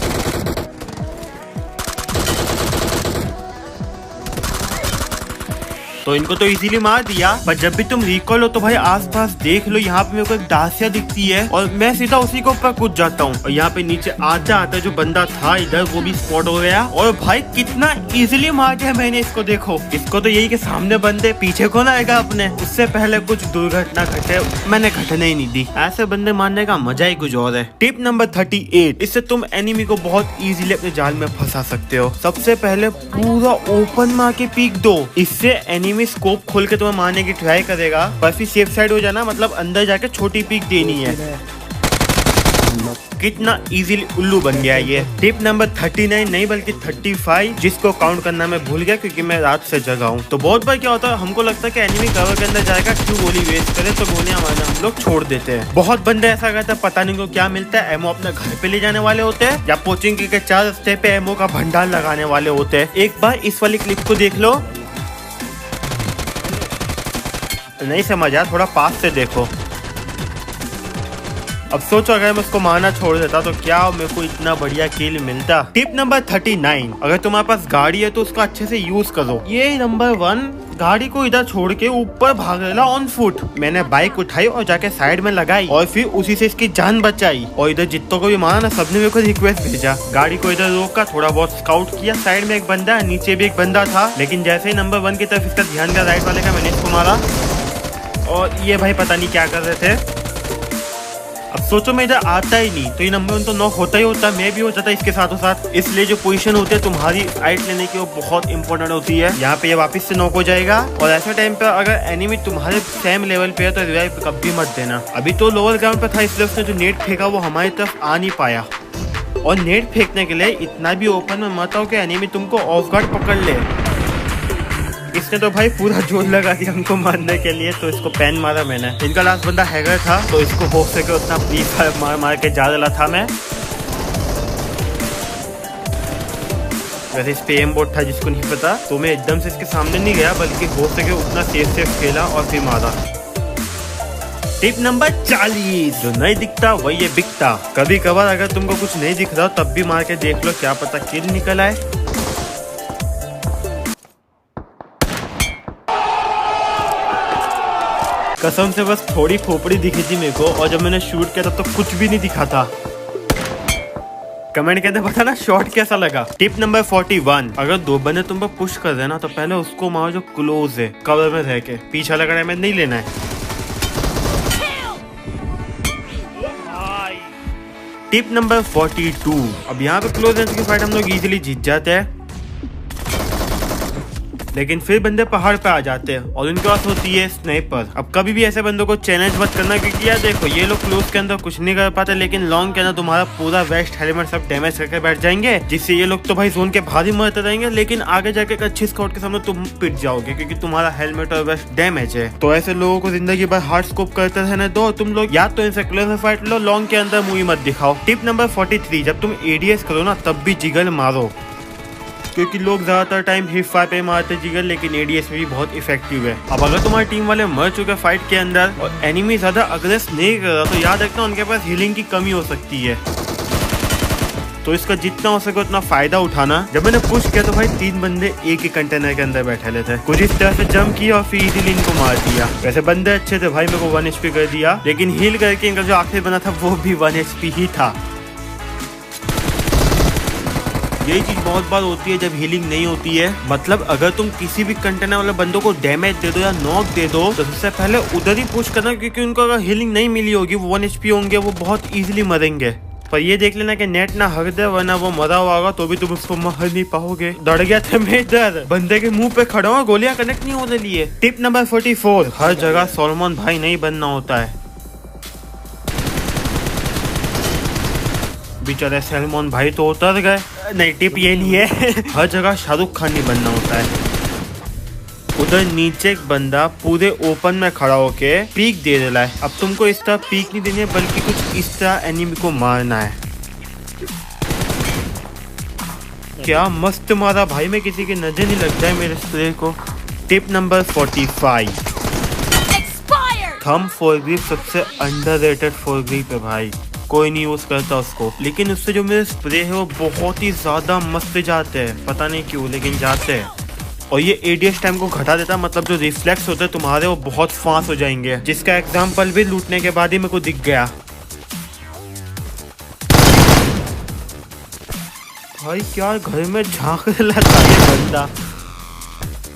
तो इनको तो इजीली मार दिया, पर जब भी तुम रिकॉल हो तो भाई आसपास देख लो। यहाँ पे मेरे को एक डासिया दिखती है और मैं सीधा उसी के ऊपर कूद जाता हूँ, और यहाँ पे नीचे आता जो बंदा था इधर वो भी स्पॉट हो गया, और भाई कितना इजीली मार दिया मैंने इसको। देखो इसको तो यही कि सामने बंदे पीछे कौन आएगा अपने, उससे पहले कुछ दुर्घटना घटे मैंने घटने ही नहीं दी। ऐसे बंदे मारने का मजा ही कुछ और है। टिप नंबर 38, इससे तुम एनिमी को बहुत इजीली अपने जाल में फंसा सकते हो। सबसे पहले पूरा ओपन मार के पीक दो, इससे एनिमी स्कोप खोल के तुम्हें मारने की ट्राई करेगा, पर फिर सेफ साइड हो जाना, मतलब अंदर जाके छोटी पीक देनी है। कितना इजीली उल्लू बन गया ये। टिप नंबर 39 नहीं बल्कि 35, जिसको काउंट करना मैं भूल गया क्योंकि मैं रात से जगा हूँ। तो बहुत बार क्या होता है, हमको लगता है कि एनिमी कवर के अंदर जाएगा, क्यों गोली वेस्ट करे, तो गोलियां मारना हम लोग छोड़ देते हैं। बहुत बंदे ऐसा करते हैं, पता नहीं को क्या मिलता है, एमओ अपने घर पे ले जाने वाले होते हैं या कोचिंग के 4 रास्ते पे एमओ का भंडार लगाने वाले होते हैं। एक बार इस वाली क्लिप को देख लो, नहीं समझा थोड़ा पास से देखो। अब सोचो अगर मैं उसको मारना छोड़ देता तो क्या मेरे को इतना बढ़िया किल मिलता। टिप नंबर 39, अगर तुम्हारे पास गाड़ी है तो उसका अच्छे से यूज करो। ये नंबर 1, गाड़ी को इधर छोड़ के ऊपर भाग रहा ऑन फुट। मैंने बाइक उठाई और जाके साइड में लगाई और फिर उसी से इसकी जान बचाई। और इधर जितों को भी मारा ना, सबने मेरे को रिक्वेस्ट भेजा। गाड़ी को इधर रोका, थोड़ा बहुत स्काउट किया, साइड में एक बंदा है, नीचे भी एक बंदा था, लेकिन जैसे ही नंबर 1 की तरफ इसका ध्यान गया राइट वाले का, मैंने इसको मारा और ये भाई पता नहीं क्या कर रहे थे। अब सोचो मैं इधर आता ही नहीं तो ये नंबर 1 तो नॉक होता ही होता, मैं भी हो जाता इसके साथों साथ। इसलिए जो पोजीशन होती है तुम्हारी फाइट लेने की वो बहुत इंपॉर्टेंट होती है। यहाँ पे ये वापस से नॉक हो जाएगा और ऐसे टाइम पे अगर एनिमी तुम्हारे सेम लेवल पे है तो रिवाइव कभी मत देना। अभी तो लोअर ग्राउंड पे था इसलिए उसने जो नेट फेंका वो हमारी तरफ आ नहीं पाया। और नेट फेंकने के लिए इतना भी ओपन में मत आओ कि एनिमी तुमको ऑफ गार्ड पकड़ ले। इसने तो भाई पूरा जोर लगा दिया हमको मारने के लिए, तो इसको पैन मारा मैंने। इनका लास्ट बंदा हैगर था तो इसको हो सके उतना फ्री फायर मार मार के जा रहा था मैं। वैसे इस पे एम बोर्ड था जिसको नहीं पता, तो मैं एकदम से इसके सामने नहीं गया बल्कि हो सके उतना सेफ खेला और फिर मारा। टिप नंबर 40, जो नहीं दिखता वही ये बिकता। कभी कभार अगर तुमको कुछ नहीं दिख रहा तब भी मार के देख लो, क्या पता किल निकल आए। कसम से बस थोड़ी खोपड़ी दिखी थी मेरे को और जब मैंने शूट किया तब तो कुछ भी नहीं दिखा था। कमेंट के अंदर बताना शॉट कैसा लगा। टिप नंबर 41, अगर 2 बंदे तुम पर पुश कर रहे ना तो पहले उसको मारो जो क्लोज है, कवर में रह के। पीछा लगाने में नहीं लेना है। टिप नंबर 42, अब यहाँ पे क्लोज रेंज की फाइट हम लोग इजीली जीत जाते हैं, लेकिन फिर बंदे पहाड़ पे आ जाते हैं और उनके पास होती है स्नाइपर। अब कभी भी ऐसे बंदों को चैलेंज मत करना, क्योंकि यार देखो ये लोग क्लोज के अंदर कुछ नहीं कर पाते, लेकिन लॉन्ग के अंदर तुम्हारा पूरा वेस्ट हेलमेट सब डैमेज करके बैठ जाएंगे, जिससे ये लोग तो भाई जोन के बाहर ही मरते रहेंगे, लेकिन आगे जाके एक अच्छी स्क्वाड के सामने तुम पिट जाओगे क्योंकि तुम्हारा हेलमेट और वेस्ट डैमेज है। तो ऐसे लोगों को जिंदगी भर हार्ड स्कोप करते रहने दो। तुम लोग या तो इनसे क्लोज फाइट लो, लॉन्ग के अंदर मुंह मत दिखाओ। टिप नंबर 43, जब तुम एडीएस करो ना तब भी जिगल मारो, क्योंकि लोग ज्यादातर टाइम हिप फायर पे मारते जिगर, लेकिन एडीएस में भी बहुत इफेक्टिव है। अब अगर तुम्हारी टीम वाले मर चुके फाइट के अंदर और एनिमी ज्यादा अग्रेस नहीं कर रहा तो याद रखना उनके पास हीलिंग की कमी हो सकती है, तो इसका जितना हो सके उतना फायदा उठाना। जब मैंने पुश किया तो भाई 3 बंदे एक ही कंटेनर के अंदर बैठे थे, कुछ इस तरह से जंप किया और फिर इजीली इनको मार दिया। वैसे बंदे अच्छे थे भाई, मेरे को 1 HP कर दिया, लेकिन हील करके इनका जो आखिरी बना था वो भी 1 HP ही था। यही चीज बहुत बार होती है जब हीलिंग नहीं होती है। मतलब अगर तुम किसी भी कंटेनर वाले बंदों को डैमेज दे दो या नॉक दे दो तो सबसे पहले उधर ही पुश करना, क्योंकि उनको अगर हीलिंग नहीं मिली होगी, वो 1 HP होंगे, वो बहुत इजीली मरेंगे। पर ये देख लेना कि नेट ना हक दे, वरना वो मरा हुआ होगा तो भी तुम उसको मार नहीं पाओगे। डर गया था मैं इधर, बंदे के मुंह पे खड़ा हुआ, गोलियां कनेक्ट नहीं होने लिए। टिप नंबर 44, हर जगह सॉलोमन भाई नहीं बनना होता है। बेचारे सलमान भाई तो उतर गए। नहीं, टिप ये नहीं है हर जगह शाहरुख खान नहीं बनना होता है। उधर नीचे एक बंदा पूरे ओपन में खड़ा होके पीक दे रहा है। अब तुमको इस तरह पीक नहीं देनी है बल्कि कुछ इस तरह एनिमी को मारना है। क्या मस्त मारा भाई, मैं किसी की नजर नहीं लग जाए मेरे स्प्रे को। टिप नंबर 45, थंब फोरग्रिप सबसे अंडररेटेड फोरग्रिप है भाई, कोई नहीं यूज करता उसको, लेकिन उससे जो मेरे स्प्रे है वो बहुत ही ज्यादा मस्त जाते हैं, पता नहीं क्यों लेकिन जाते हैं। और ये एडीएस टाइम को घटा देता है, मतलब जो रिफ्लेक्स होते हैं तुम्हारे वो बहुत फास्ट हो जाएंगे, जिसका एग्जांपल भी लूटने के बाद ही मेरे को दिख गया। भाई क्या घर में झांक रहा था ये बंदा,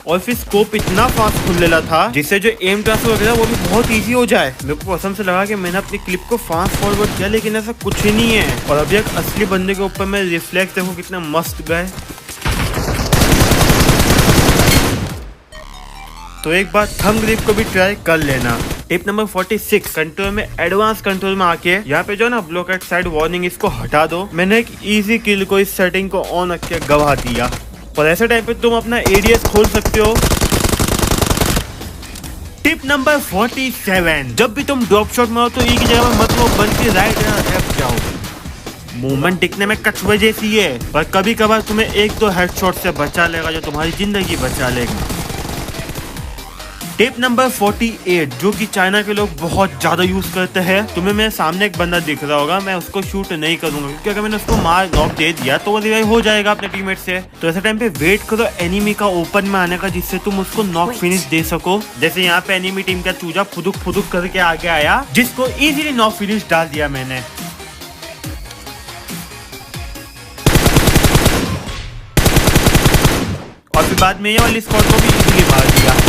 और फिर स्कोप इतना फास्ट खुल लेला था जिससे जो एम ट्रांसफर वगैरह वो भी बहुत इजी हो जाए। मेरे को पसंद से लगा कि मैंने अपनी क्लिप को फास्ट फॉरवर्ड किया, लेकिन ऐसा कुछ ही नहीं है। और अभी एक असली बंदे के ऊपर में रिफ्लेक्स देखो कितना मस्त गए। तो एक बार थंब ग्रिप को भी ट्राई कर लेना। टिप नंबर 46, कंट्रोल में एडवांस कंट्रोल में आके यहाँ पे जो ना ब्लॉक एट साइड वार्निंग इसको हटा दो। मैंने एक इजी किल को इस सेटिंग को ऑन रख के गवा दिया, और ऐसे टाइम पे तुम अपना एडीएस खोल सकते हो। टिप नंबर 47, जब भी तुम ड्रॉप शॉट मारो तो ई की जगह में मत लो बल्कि राइट या लेफ्ट जाओ। मूवमेंट दिखने में कछुए जैसी है, पर कभी कभार तुम्हें 1-2 हेडशॉट से बचा लेगा जो तुम्हारी जिंदगी बचा लेगा। टिप नंबर 48 जो कि चाइना के लोग बहुत ज्यादा यूज करते हैं। तुम्हें मेरे सामने एक बंदा दिख रहा होगा, मैं उसको शूट नहीं करूंगा क्योंकि अगर मैंने उसको मार नॉक दे दिया तो वो रिवाइव हो जाएगा अपने टीममेट से। तो ऐसे टाइम पे वेट करो एनिमी का ओपन में आने का, जिससे तुम उसको नॉक फिनिश दे सको। जैसे यहाँ पे एनिमी टीम का चूजा फुदुक फुदुक करके आगे आया, जिसको इजीली नॉक फिनिश डाल दिया मैंने। और फिर बाद में ये वाली स्क्वाड को भी इजीली मार दिया।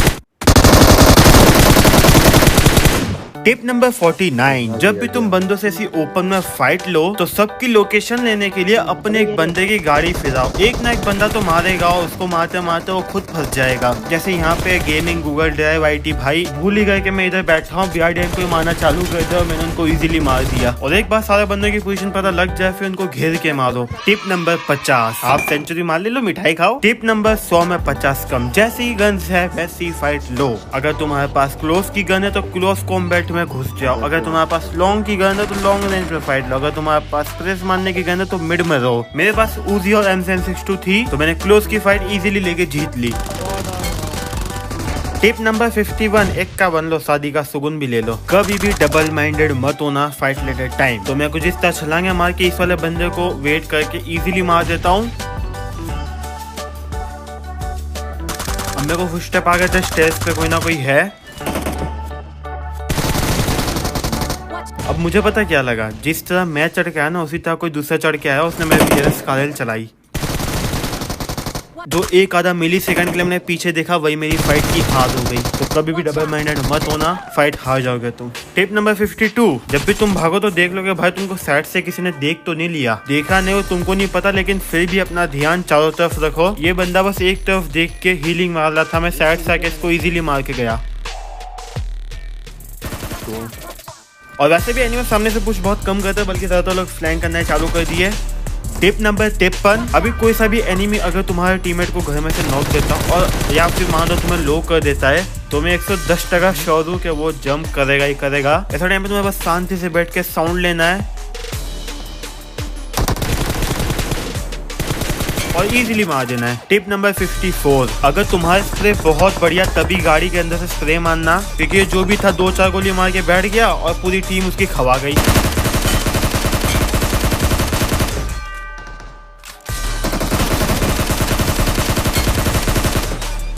टिप नंबर 49 जब भी तुम बंदों से ऐसी ओपन में फाइट लो तो सबकी लोकेशन लेने के लिए अपने एक बंदे की गाड़ी फिराओ। एक ना एक बंदा तो मारेगा और उसको मारते मारते वो खुद फंस जाएगा। जैसे यहाँ पे गेमिंग गूगल ड्राइव IT भाई भूल ही गए कि मैं इधर बैठा हूँ, BRDM को मारना चालू कर दिया और मैंने उनको इजीली मार दिया। और एक बार सारे बंदों की पोजीशन पता लग जाए फिर उनको घेर के मारो। टिप नंबर 50 आप सेंचुरी मार ले लो, मिठाई खाओ। टिप नंबर 100 में 50 कम। जैसी गन है वैसी फाइट लो। अगर तुम्हारे पास क्लोज की गन है तो क्लोज कॉम्बैट में घुस जाओ। अगर तुम्हारे पास लॉन्ग की गन है तो लॉन्ग रेंज में फाइट लो। अगर तुम्हारे पास प्रेस मारने की गन है तो मिड में रहो। मेरे पास उजी और M762 थी तो मैंने क्लोज की फाइट इजीली लेके जीत ली। टिप नंबर 51 एक का बन लो शादी का सुगुन भी ले लो। कभी भी डबल माइंडेड मत होना फाइट लेते टाइम। तो मैं कुछ इस तरह छलांगे मार के इस वाले बंदे को वेट करके इजीली मार देता हूँ। अब मेरे को कुछ स्टेप आ गए थे, स्टेज पे कोई ना कोई है। अब मुझे पता क्या लगा, जिस तरह मैं चढ़ के आया ना उसी तरह कोई दूसरा चढ़ के आया, उसने मेरे पीछे स्कारल चलाई। जो एक आधा मिली सेकंड के लिए मैंने पीछे देखा वही मेरी फाइट की हार हो गई। तो कभी भी डबल माइंडेड मत होना, फाइट हार जाओगे तुम। टिप नंबर 52 जब भी तुम भागो तो देख लोगे भाई तुमको साइड से किसी ने देख तो नहीं लिया। देखा नहीं हो तुमको नहीं पता, लेकिन फिर भी अपना ध्यान चारों तरफ रखो। ये बंदा बस एक तरफ देख के हीलिंग मार रहा था, मैं साइड से आके इसको इजीली मार के गया। और वैसे भी एनिमी सामने से पुश बहुत कम करते हैं, बल्कि ज्यादातर लोग फ्लैंक करना चालू कर दिए। टिप नंबर 53 अभी कोई सा भी एनिमी अगर तुम्हारे टीममेट को घर में से नॉक देता और या फिर मान लो तुम्हें लो कर देता है तो मैं 110% श्योर हूँ कि वो जंप करेगा ही करेगा। ऐसा टाइम पे तुम्हें बस शांति से बैठ के साउंड लेना है और इजीली मार देना है। टिप नंबर 54 अगर तुम्हारा स्प्रे बहुत बढ़िया तभी गाड़ी के अंदर से स्प्रे मारना, क्योंकि जो भी था 2-4 गोली मार के बैठ गया और पूरी टीम उसकी खवा गई।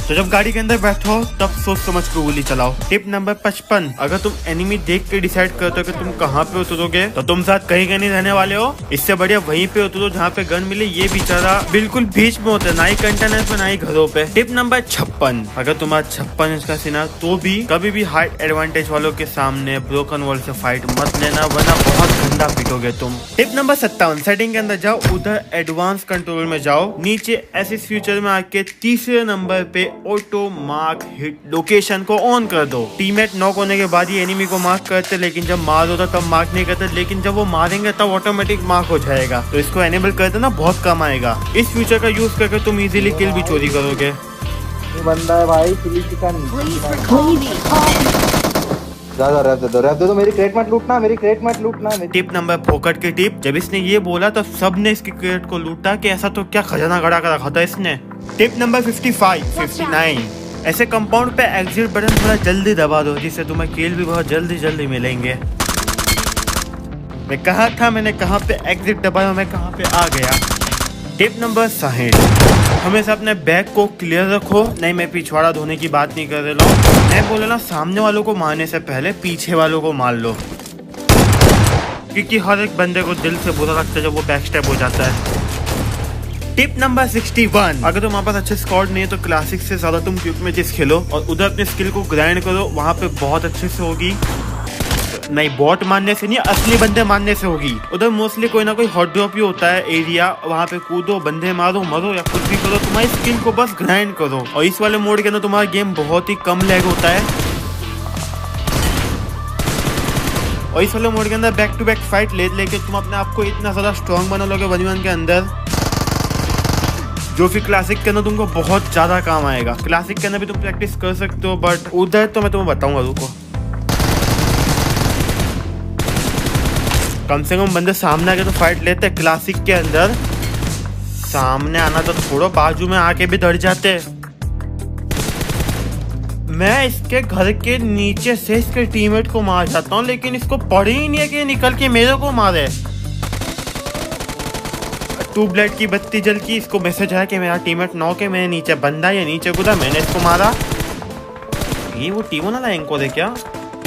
तो जब गाड़ी के अंदर बैठो तब सोच समझ के गोली चलाओ। टिप नंबर 55 अगर तुम एनिमी देख के डिसाइड करते हो कि तुम कहाँ पे उतरोगे तो तुम साथ कहीं का नहीं रहने वाले हो। इससे बढ़िया वहीं पे उतरो जहाँ पे गन मिले। ये बेचारा बिल्कुल बीच में होता है, ना ही कंटेनर पे ना ही घरों पे। टिप नंबर 56 अगर तुम्हारा 56 इंच का सीना तो भी कभी भी हाइट एडवांटेज वालों के सामने ब्रोकन वॉल से फाइट मत लेना, वरना बहुत गंदा पिटोगे तुम। टिप नंबर 57 सेटिंग के अंदर जाओ, उधर एडवांस कंट्रोल में जाओ, नीचे एसिस फ्यूचर में आके तीसरे नंबर पे ऑटो मार्क हिट लोकेशन को ऑन कर दो। टीममेट नॉक होने के बाद ही एनिमी को मार्क करते, लेकिन जब मार होता तब मार्क नहीं करते, लेकिन जब वो मारेंगे तब ऑटोमेटिक मार्क हो जाएगा। तो इसको एनेबल करते ना बहुत कम आएगा। इस फीचर का यूज करके तुम इजीली किल भी चोरी करोगे। बंदा है भाई चिली चिकन। रैप दो तो मेरी क्रेट मत लूटना, मेरी क्रेट मत लूटना। टिप नंबर फोकट की टिप, जब इसने ये बोला तो सबने इसकी क्रेट को लूटा कि ऐसा तो क्या खजाना गड़ा कर रखा था इसने। टिप नंबर 55 59 ऐसे कंपाउंड पे एग्जिट बटन थोड़ा जल्दी दबा दो, जिससे तुम्हें किल भी बहुत जल्दी मिलेंगे। मैं कहा था मैंने कहाँ पे एग्जिट दबाया, मैं कहाँ पे आ गया। टिप नंबर 60 हमेशा अपने बैग को क्लियर रखो। नहीं, मैं पिछवाड़ा धोने की बात नहीं कर रहा हूँ, मैं बोल रहा सामने वालों को मारने से पहले पीछे वालों को मार लो, क्योंकि हर एक बंदे को दिल से बुरा लगता है जब वो बैक स्टेप हो जाता है। टिप नंबर 61 अगर तुम्हारे पास अच्छे स्क्वाड नहीं है तो क्लासिक से ज्यादा तुम क्यूक मैचेस खेलो और उधर अपने स्किल को ग्राइंड करो, वहाँ पे बहुत अच्छे से होगी। नहीं, बॉट मारने से नहीं, असली बंदे मारने से होगी। उधर मोस्टली कोई ना कोई हॉट ड्रॉप ही होता है एरिया, वहाँ पे कूदो, बंदे मारो, मरो या कुछ भी करो, तुम्हारी स्किल को बस ग्राइंड करो। और इस वाले मोड के अंदर तुम्हारा गेम बहुत ही कम लैग होता है। और इस वाले मोड के अंदर बैक टू बैक फाइट लेके तुम अपने आप को इतना ज्यादा स्ट्रॉन्ग बना लोगे 1v1 के अंदर, जो फिर क्लासिक के अंदर तुमको बहुत ज्यादा काम आएगा। क्लासिक के अंदर भी तुम प्रैक्टिस कर सकते हो, बट उधर तो मैं तुम्हें बताऊंगा, रुको। कम से कम बंदे सामने आके तो फाइट लेते। क्लासिक के अंदर सामने आना तो छोड़ो, बाजू में आके भी डर जाते। मैं इसके घर के नीचे से इसके टीममेट को मार जाता हूँ, लेकिन इसको पड़ी ही नहीं है कि निकल के मेरे को मारे। ट्यूब लाइट की बत्ती जल की, इसको मैसेज आया कि मेरा टीममेट नॉक है, मेरे नीचे बंदा या नीचे कूदा, मैंने इसको मारा। ये वो टीमो ना एंको दे क्या,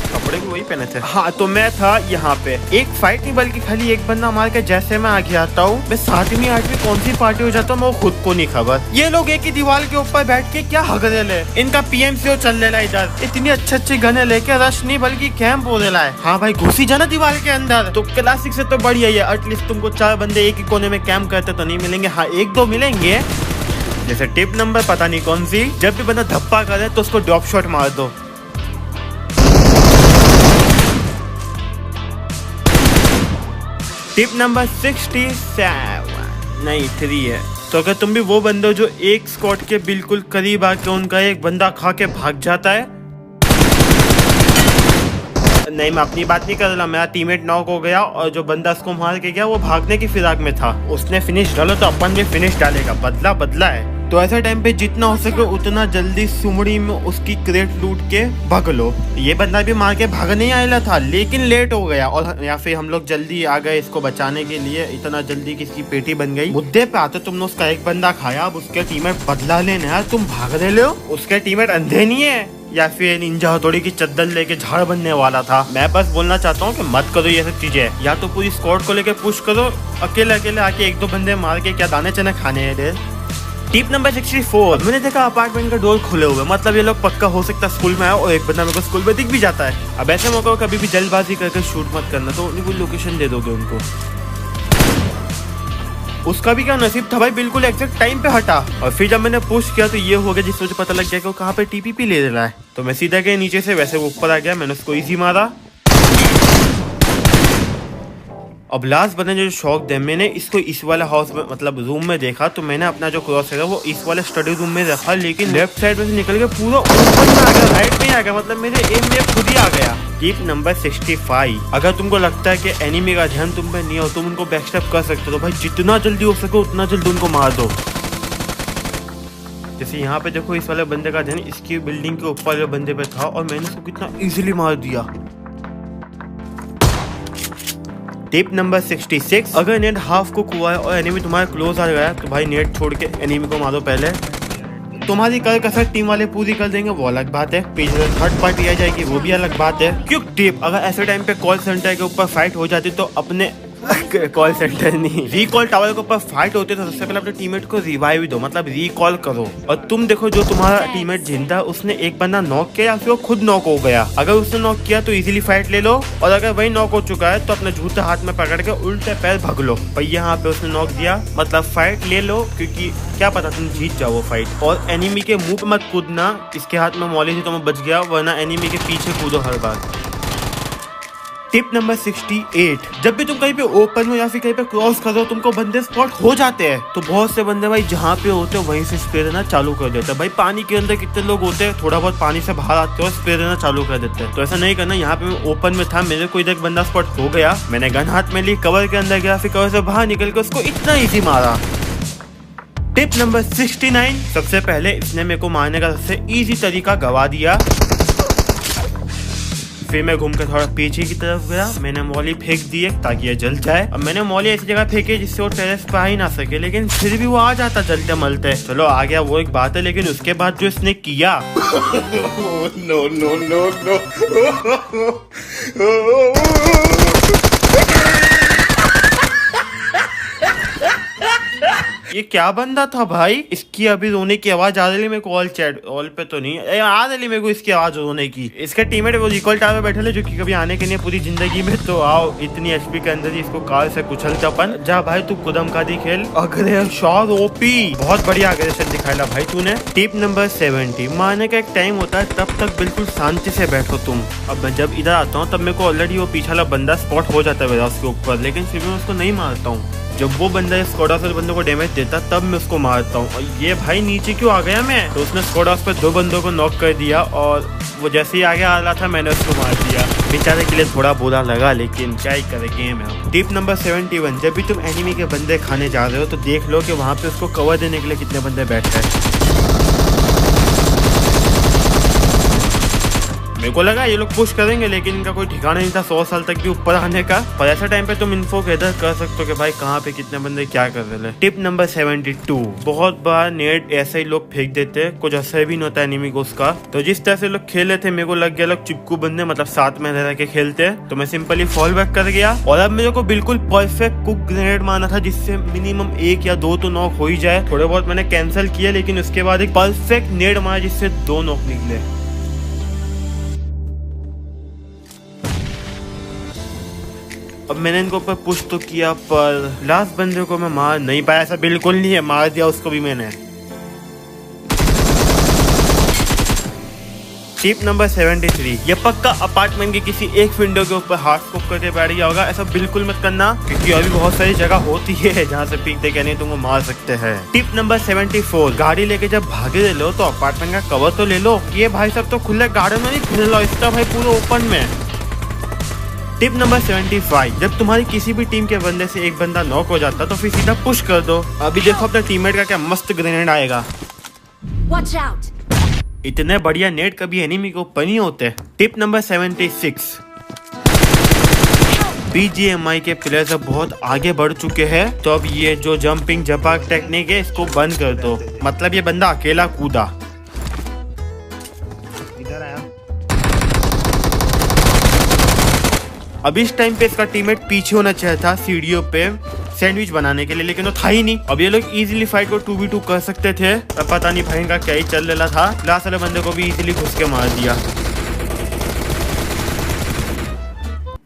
कपड़े भी वही पहने थे। हाँ तो मैं था यहाँ पे, एक फाइट नहीं बल्कि खाली एक बंदा मार के जैसे मैं आगे आता हूँ, मैं 7वीं 8वीं कौन सी पार्टी हो जाता हूँ मैं खुद को नहीं खबर। ये लोग एक ही दीवार के ऊपर बैठ के क्या हगरे ले, इनका PMCO चल रहा है इधर, इतनी अच्छी गने लेके रश नहीं बल्कि कैंप हो रहा है। हाँ भाई घुसी जाना दीवार के अंदर, तो क्लासिक से तो बढ़िया है, एटलीस्ट तुमको 4 बंदे एक ही कोने में कैंप करते तो नहीं मिलेंगे, हाँ 1-2 मिलेंगे। जैसे टिप नंबर पता नहीं कौन सी, जब भी बंदा धप्पा करे तो उसको ड्रॉप शॉट मार दो। टिप नंबर 67 नहीं 3 है। तो अगर तुम भी वो बंदे हो जो एक स्क्वाड के बिल्कुल करीब आके उनका एक बंदा खा के भाग जाता है, नहीं मैं अपनी बात नहीं कर रहा, मेरा टीममेट नॉक हो गया और जो बंदा उसको मार के गया वो भागने की फिराक में था, उसने फिनिश डालो तो अपन भी फिनिश डालेगा, बदला बदला है। तो ऐसे टाइम पे जितना हो सके उतना जल्दी सुमड़ी में उसकी क्रेट लूट के भाग लो। ये बंदा भी मार के भागने ही आया था लेकिन लेट हो गया, और या फिर हम लोग जल्दी आ गए इसको बचाने के लिए, इतना जल्दी कि इसकी पेटी बन गई। मुद्दे पे आते तुमने उसका एक बंदा खाया, अब उसके टीममेट बदला लेने यार तुम भाग रहे हो, उसके टीममेट अंधे नहीं है या फिर निंजा हथौड़ी की चद्दर लेके झाड़ बनने वाला था। मैं बस बोलना चाहता हूँ कि मत करो ये सब चीजें, या तो पूरी स्क्वाड को लेके पुश करो, अकेले अकेले आके 1-2 बंदे मार के क्या दाने चने खाने हैं। टिप नंबर 64, मैंने देखा अपार्टमेंट का डोर खुले हुए, मतलब ये लोग पक्का हो सकता है स्कूल में आए और एक बंदा मेरे को स्कूल में दिख भी जाता है। अब ऐसे मौके पर कभी भी जल्दबाजी करके शूट मत करना, तो उन्हीं को लोकेशन दे दोगे उनको। उसका भी क्या नसीब था भाई, बिल्कुल एग्जैक्ट टाइम पे हटा, और फिर जब मैंने पुश किया तो ये हो गया जिससे मुझे पता लग गया कि वो कहाँ पे TPP ले रहा है। तो मैं सीधा गया नीचे से, वैसे वो ऊपर आ गया, मैंने उसको इजी मारा। अब लास्ट बने जो शौक दे, मैंने इसको इस वाले हाउस में मतलब रूम में देखा, तो मैंने अपना जो क्रॉस है वो इस वाले स्टडी रूम में रखा, लेकिन लेफ्ट साइड में से निकल के पूरा ऊपर में आ गया, राइट में आ गया, मतलब मेरे एम में खुद ही आ गया। टिप नंबर 65, अगर तुमको लगता है कि एनिमी का ध्यान तुम पे नहीं हो, तुम उनको बैकस्टेप कर सकते हो, तो भाई जितना जल्दी हो सके उतना जल्दी उनको मार दो। जैसे यहाँ पे देखो इस वाले बंदे का ध्यान इसकी बिल्डिंग के ऊपर वाले बंदे पे था और मैंने उसको कितना इजीली मार दिया। टिप नंबर 66, अगर नेट हाफ को हुआ है और एनिमी तुम्हारे क्लोज आ गया तो भाई नेट छोड़ के एनिमी को मारो पहले। तुम्हारी कर कसर टीम वाले पूरी कर देंगे वो अलग बात है, पीछे थर्ड पार्टी आ जाएगी वो भी अलग बात है। क्यों टिप, अगर ऐसे टाइम पे कॉल सेंटर के ऊपर फाइट हो जाती तो अपने कॉल सेंटर नहीं रिकॉल टावर के ऊपर फाइट होते तो सबसे पहले अपने टीममेट को रिवाइव दो, मतलब रिकॉल करो। और तुम देखो जो तुम्हारा टीममेट जिंदा उसने एक बंदा नॉक किया या फिर वो खुद नॉक हो गया, अगर उसने नॉक किया तो इजीली फाइट ले लो, और अगर वही नॉक हो चुका है तो अपने जूते हाथ में पकड़ के उल्टे पैर भाग लो। भाई यहाँ पे उसने नॉक दिया मतलब फाइट ले लो, क्योंकि क्या पता तुम जीत जाओ वो फाइट। और एनिमी के मुंह पे मत कूदना, इसके हाथ में मौली थी तो मैं बच गया, वरना एनिमी के पीछे कूदो हर बार। टिप नंबर 68, जब भी तुम कहीं पे ओपन हो या फिर कहीं पे क्रॉस करो तुमको बंदे स्पॉट हो जाते हैं, तो बहुत से बंदे भाई जहाँ पे होते हैं वहीं से स्प्रे देना चालू कर देते हैं। भाई पानी के अंदर कितने लोग होते हैं, थोड़ा बहुत पानी से बाहर आते हो स्प्रे देना चालू कर देते हैं, तो ऐसा नहीं करना। यहाँ पे मैं ओपन में था, मेरे को इधर एक बंदा स्पॉट हो गया, मैंने गन हाथ में ली, कवर के अंदर गया, फिर कवर से बाहर निकल के उसको इतना ईजी मारा। टिप नंबर 69, सबसे पहले इसने मेरे को मारने का सबसे ईजी तरीका गवा दिया, फिर मैं घूम के थोड़ा पीछे की तरफ गया, मैंने मौली फेंक दी है ताकि ये जल जाए। अब मैंने मौली ऐसी जगह फेंकी जिससे वो टेरेस पे आ ही ना सके, लेकिन फिर भी वो आ जाता जलते मलते। चलो आ गया वो एक बात है, लेकिन उसके बाद जो इसने किया नो नो नो नो ये क्या बंदा था भाई, इसकी अभी रोने की आवाज आ रही है मेरे को, ऑल चैट ऑल पे तो नहीं आ रही मेरे को इसकी आवाज रोने की। इसका टीममेट वो रिकॉल टावर बैठे ले जो कि कभी आने के नहीं पूरी जिंदगी में, तो आओ इतनी एचपी के अंदर ही इसको कार से कुचलते अपन। जा भाई तू कुदम का दी खेल, अग्रेशन ओपी बहुत बढ़िया अग्रेशन दिखाया भाई तूने। टिप नंबर 70, मारने का एक टाइम होता है तब तक बिल्कुल शांति से बैठो तुम। अब मैं जब इधर आता हूँ तब मेरे को ऑलरेडी वो पीछे वाला बंदा स्पॉट हो जाता है उसके ऊपर, लेकिन फिर मैं उसको नहीं मारता हूँ। जब वो बंदा स्क्वाड हाउस बंदों को डैमेज देता तब मैं उसको मारता हूँ। और ये भाई नीचे क्यों आ गया मैं, तो उसने स्क्वाड हाउस पे 2 बंदों को नॉक कर दिया, और वो जैसे ही आगे आ रहा था मैंने उसको मार दिया। बेचारे के लिए थोड़ा बुरा लगा, लेकिन क्या ही करे, गेम है। टिप नंबर 71, जब भी तुम एनिमी के बंदे खाने जा रहे हो तो देख लो कि वहाँ पे उसको कवर देने के लिए कितने बंदे बैठे हैं। मेरे को लगा ये लोग पुश करेंगे, लेकिन इनका कोई ठिकाना नहीं था 100 साल तक भी ऊपर आने का। पर ऐसा टाइम पे तुम इन्फो गैदर कर सकते हो कि भाई कहाँ पे कितने बंदे क्या कर रहे हैं। टिप नंबर 72, बहुत बार नेट ऐसे ही लोग फेंक देते हैं, कुछ असर भी नहीं होता एनिमी को उसका। तो जिस तरह से लोग खेले थे मेरे को लग गया लोग चिपकू बंदे मतलब साथ में रह के खेलते, तो मैं सिंपली फॉल बैक कर गया। और अब मेरे को बिल्कुल परफेक्ट कुक ग्रेनेड मारना था जिससे मिनिमम 1 या 2 तो नॉक हो ही जाए। थोड़े बहुत मैंने कैंसिल किया, लेकिन उसके बाद एक परफेक्ट नेड मारा जिससे 2 नॉक निकले। अब मैंने इनको ऊपर पुश तो किया, पर लास्ट बंदे को मैं मार नहीं पाया। ऐसा बिल्कुल नहीं है, मार दिया उसको भी मैंने। टिप नंबर 73, ये पक्का अपार्टमेंट की किसी एक विंडो के ऊपर हार्ड स्कोप करके बैठ गया होगा। ऐसा बिल्कुल मत करना, क्योंकि अभी बहुत सारी जगह होती है जहाँ से पीक दे के नहीं तुमको मार सकते हैं। टिप नंबर 74, गाड़ी लेके जब भागे ले लो तो अपार्टमेंट का कवर तो ले लो। ये भाई सब तो खुले गार्डन में नहीं फिर लो, इसका भाई पूरे ओपन में। टिप नंबर 75, जब तुम्हारी किसी भी टीम के बंदे से एक बंदा नॉक हो जाता तो फिर सीधा पुश कर दो। अभी देखो अपने टीममेट का क्या मस्त ग्रेनेड आएगा। Watch out! इतने बढ़िया नेट कभी एनिमी को ऊपर नहीं होते। टिप नंबर 76, BGMI के प्लेयर्स अब बहुत आगे बढ़ चुके हैं, तो अब ये जो जंपिंग जपाक टेक्निक है इसको बंद कर दो। मतलब ये बंदा अकेला कूदा। अब इस टाइम पे इसका टीममेट पीछे होना चाहिए था सीढ़ियों पे सैंडविच बनाने के लिए, लेकिन वो था ही नहीं। अब ये लोग इजीली फाइट को 2v2 कर सकते थे। अब पता नहीं भाई इनका क्या ही चल रहा था। लास्ट वाले बंदे को भी इजीली घुस के मार दिया।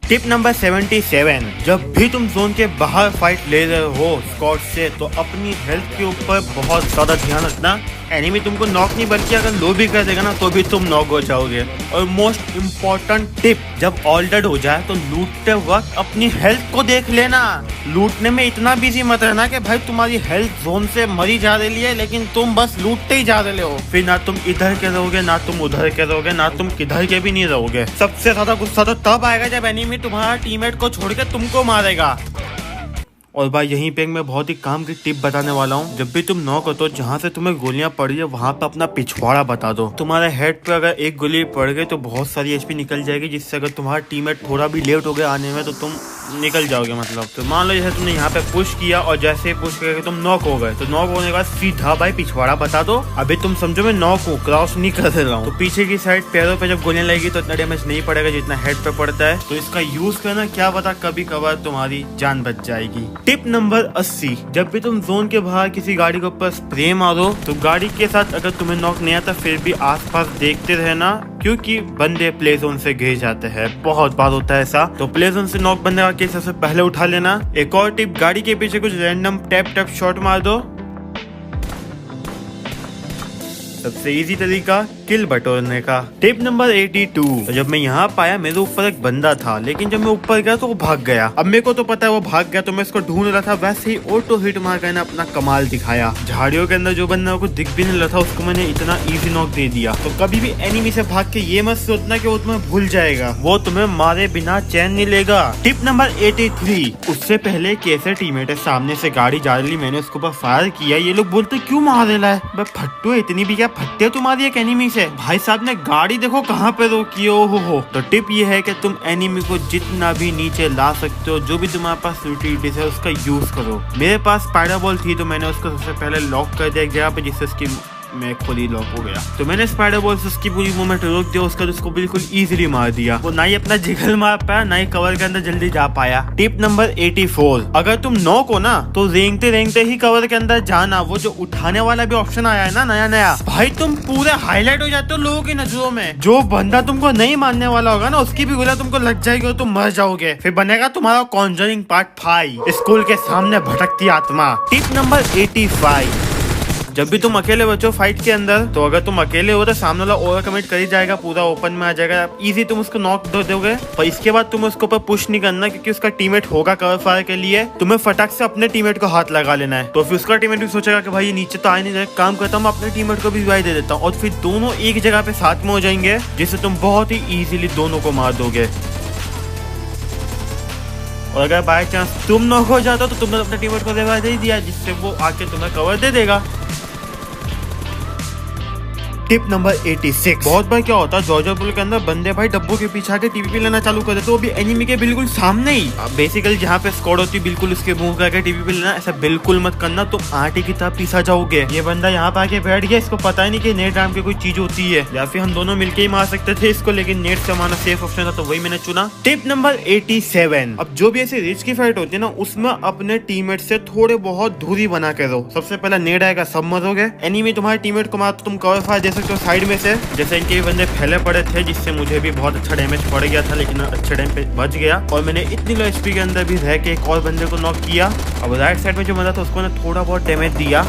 टिप नंबर 77, जब भी तुम जोन के बाहर फाइट ले रहे हो स्क्वाड से तो अपनी हेल्थ के ऊपर बहुत ज्यादा ध्यान रखना। एनिमी तुमको नॉक नहीं बल्कि अगर लो भी कर देगा ना तो भी तुम नॉक हो जाओगे। और मोस्ट इम्पोर्टेंट टिप, जब ऑल डेड हो जाए तो लूटते वक्त अपनी हेल्थ को देख लेना। लूटने में इतना बिजी मत रहना कि भाई तुम्हारी हेल्थ जोन से मरी जा रही है लेकिन तुम बस लूटते ही जा रहे हो। फिर ना तुम इधर के रहोगे, ना तुम उधर के रहोगे, ना तुम किधर के भी नहीं रहोगे। सबसे ज्यादा गुस्सा तो तब आएगा जब एनिमी तुम्हारा टीममेट को छोड़ के तुमको मारेगा। और भाई यहीं पे मैं बहुत ही काम की टिप बताने वाला हूँ। जब भी तुम नॉक हो तो जहाँ से तुम्हें गोलियां पड़ी है वहाँ पे अपना पिछवाड़ा बता दो। तुम्हारे हेड पे अगर एक गोली पड़ गई तो बहुत सारी एचपी निकल जाएगी, जिससे अगर तुम्हारा टीममेट थोड़ा भी लेट हो गया आने में तो तुम निकल जाओगे। मतलब तो मान लो जैसे तुमने यहाँ पे पुश किया और जैसे ही पुश करके तुम नॉक हो गए, तो नॉक होने के बाद सीधा भाई पिछवाड़ा बता दो। अभी तुम समझो मैं नॉक हूँ, क्रॉस नहीं कर रहा हूँ। तो पीछे की साइड पैरों पे जब गोलियां लगेगी तो इतना डैमेज नहीं पड़ेगा जितना हेड पे पड़ता है। तो इसका यूज करना, क्या पता कभी कभार तुम्हारी जान बच जाएगी। टिप नंबर 80, जब भी तुम जोन के बाहर किसी गाड़ी के ऊपर स्प्रे मारो तो गाड़ी के साथ अगर तुम्हें नॉक नहीं आता फिर भी आसपास देखते रहना, क्योंकि बंदे प्ले जोन से घिर जाते हैं। बहुत बार होता है ऐसा। तो प्ले जोन से नॉक बंदे का केस सबसे पहले उठा लेना। एक और टिप, गाड़ी के पीछे कुछ रैंडम टैप टैप शॉट मार दो। सबसे इजी तरीका किल बटोरने का। टिप नंबर 82, तो जब मैं यहाँ पाया मेरे ऊपर एक बंदा था, लेकिन जब मैं ऊपर गया तो वो भाग गया। अब मेरे को तो पता है वो भाग गया, तो मैं इसको ढूंढ रहा था। वैसे ही ऑटो हिट मार कर अपना कमाल दिखाया। झाड़ियों के अंदर जो बंदा को दिख भी नहीं रहा था उसको मैंने इतना इजी नॉक दे दिया। तो कभी भी एनिमी से भाग के ये मत सोचना कि वो तुम्हें भूल जाएगा, वो तुम्हें मारे बिना चैन नहीं लेगा। टिप नंबर 83, उससे पहले कैसे टीममेट है सामने से गाड़ी जा रही, मैंने उसके ऊपर फायर किया। ये लोग बोलते क्यों मार रहा है, फट्टू इतनी भी क्या फट्टे तुम्हारी एक एनिमी से। भाई साहब ने गाड़ी देखो कहाँ पे रोकी हो। तो टिप ये है कि तुम एनिमी को जितना भी नीचे ला सकते हो, जो भी तुम्हारे पास यूटिलिटीज है उसका यूज करो। मेरे पास स्पाइडर बॉल थी तो मैंने उसको सबसे पहले लॉक कर दिया एक जगह पे, जिससे उसकी मैं खुद ही लॉक हो गया। तो मैंने स्पाइडर बॉल से उसकी पूरी मूवमेंट रोक दिया, उसका उसको बिल्कुल इजीली मार दिया। वो ना ही अपना जिगल मार पाया, ना ही कवर के अंदर जल्दी जा पाया। टिप नंबर 84, अगर तुम नॉक हो ना तो रेंगते रेंगते ही कवर के अंदर जाना। वो जो उठाने वाला भी ऑप्शन आया है ना नया, भाई तुम पूरे हाईलाइट हो जाते हो लोगों की नजरों में। जो बंदा तुमको नहीं मानने वाला होगा ना उसकी भी गोलियां तुमको लग जाएगी और तुम मर जाओगे। फिर बनेगा तुम्हारा कॉन्जरिंग पार्ट 5, स्कूल के सामने भटकती आत्मा। टिप नंबर 85, जब भी तुम अकेले बचो फाइट के अंदर, तो अगर तुम अकेले हो तो सामने वाला ओवर कमिट कर ही जाएगा, पूरा ओपन में आ जाएगा, इजी तुम उसको नॉक दे दोगे। पर इसके बाद तुम उसके ऊपर पुश नहीं करना, क्योंकि उसका टीममेट होगा कवर फायर के लिए। तुम्हें फटाक से अपने टीममेट को हाथ लगा लेना है। तो फिर उसका टीममेट भी सोचेगा कि भाई ये नीचे तो आए नहीं रहे, काम करता हूँ अपने टीममेट को भी रिवाइव दे देता हूँ, और फिर दोनों एक जगह पे साथ में हो जाएंगे, जिससे तुम बहुत ही इजीली दोनों को मार दोगे। और अगर बाय चांस तुम नॉक हो जाते हो तो तुमने अपने टीममेट को रिवाइव दे दिया, जिससे वो आके तुम्हें कवर दे देगा। Tip number 86। बहुत बार क्या होता है जॉर्जर पुल के अंदर बंदे भाई डब्बों के पीछे आके टीवी लेना चालू कर देते, तो भी एनिमी के बिल्कुल सामने ही। बेसिकली जहाँ पे स्क्वाड होती है बिल्कुल उसके मुंह करके टीवी पे लेना, ऐसा बिल्कुल मत करना, तुम आटे की तरह पीछा जाओगे। ये बंदा यहाँ पे आके बैठ गया, इसको पता ही नहीं कि नेट नाम की कोई चीज होती है, या फिर हम दोनों मिलके ही मार सकते थे इसको, लेकिन नेट से हमारा सेफ ऑप्शन था तो वही मैंने चुना। Tip number 87। अब जो भी ऐसी रिच की फाइट होती है ना, उसमें अपने टीममेट से थोड़े बहुत दूरी बना के रहो। सबसे पहला नेट आएगा, सब मरोगे। एनिमी तुम्हारे टीममेट को मार तो तुम कवर फायर दे सकते हो साइड में से, जैसे इनके भी बंदे फैले पड़े थे, जिससे मुझे भी बहुत अच्छा डैमेज पड़ गया था, लेकिन अच्छे टाइम पे बच गया। और मैंने इतनी लो एचपी के अंदर भी रह के एक और बंदे को नॉक किया। अब राइट साइड में जो बंदा था उसको ने थोड़ा बहुत डैमेज दिया।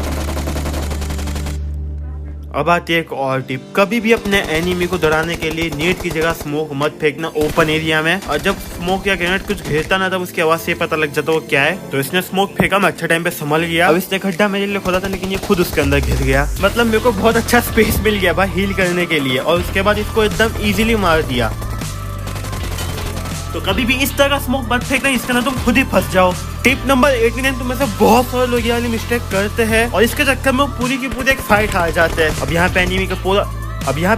अब आती है एक और टिप, कभी भी अपने एनिमी को डराने के लिए नेट की जगह स्मोक मत फेंकना ओपन एरिया में। और जब स्मोक या ग्रेनेड कुछ घेरता ना, तब उसकी आवाज से पता लग जाता वो क्या है। तो इसने स्मोक फेंका, मैं अच्छे टाइम पे संभल गया। अब इसने गड्ढा मेरे लिए खोदा था, लेकिन ये खुद उसके अंदर घिर गया। मतलब मेरे को बहुत अच्छा स्पेस मिल गया भाई हील करने के लिए, और उसके बाद इसको एकदम इजीली मार दिया। तो कभी भी इस तरह का स्मोक मत फेंकना, इसके अंदर तुम खुद ही फंस जाओ। Tip number 89। तुम में से बहुत सारे लोग ये वाली मिस्टेक करते हैं, और इसके चक्कर में पूरी की पूरी एक फाइट हार जाते हैं। अब यहाँ पे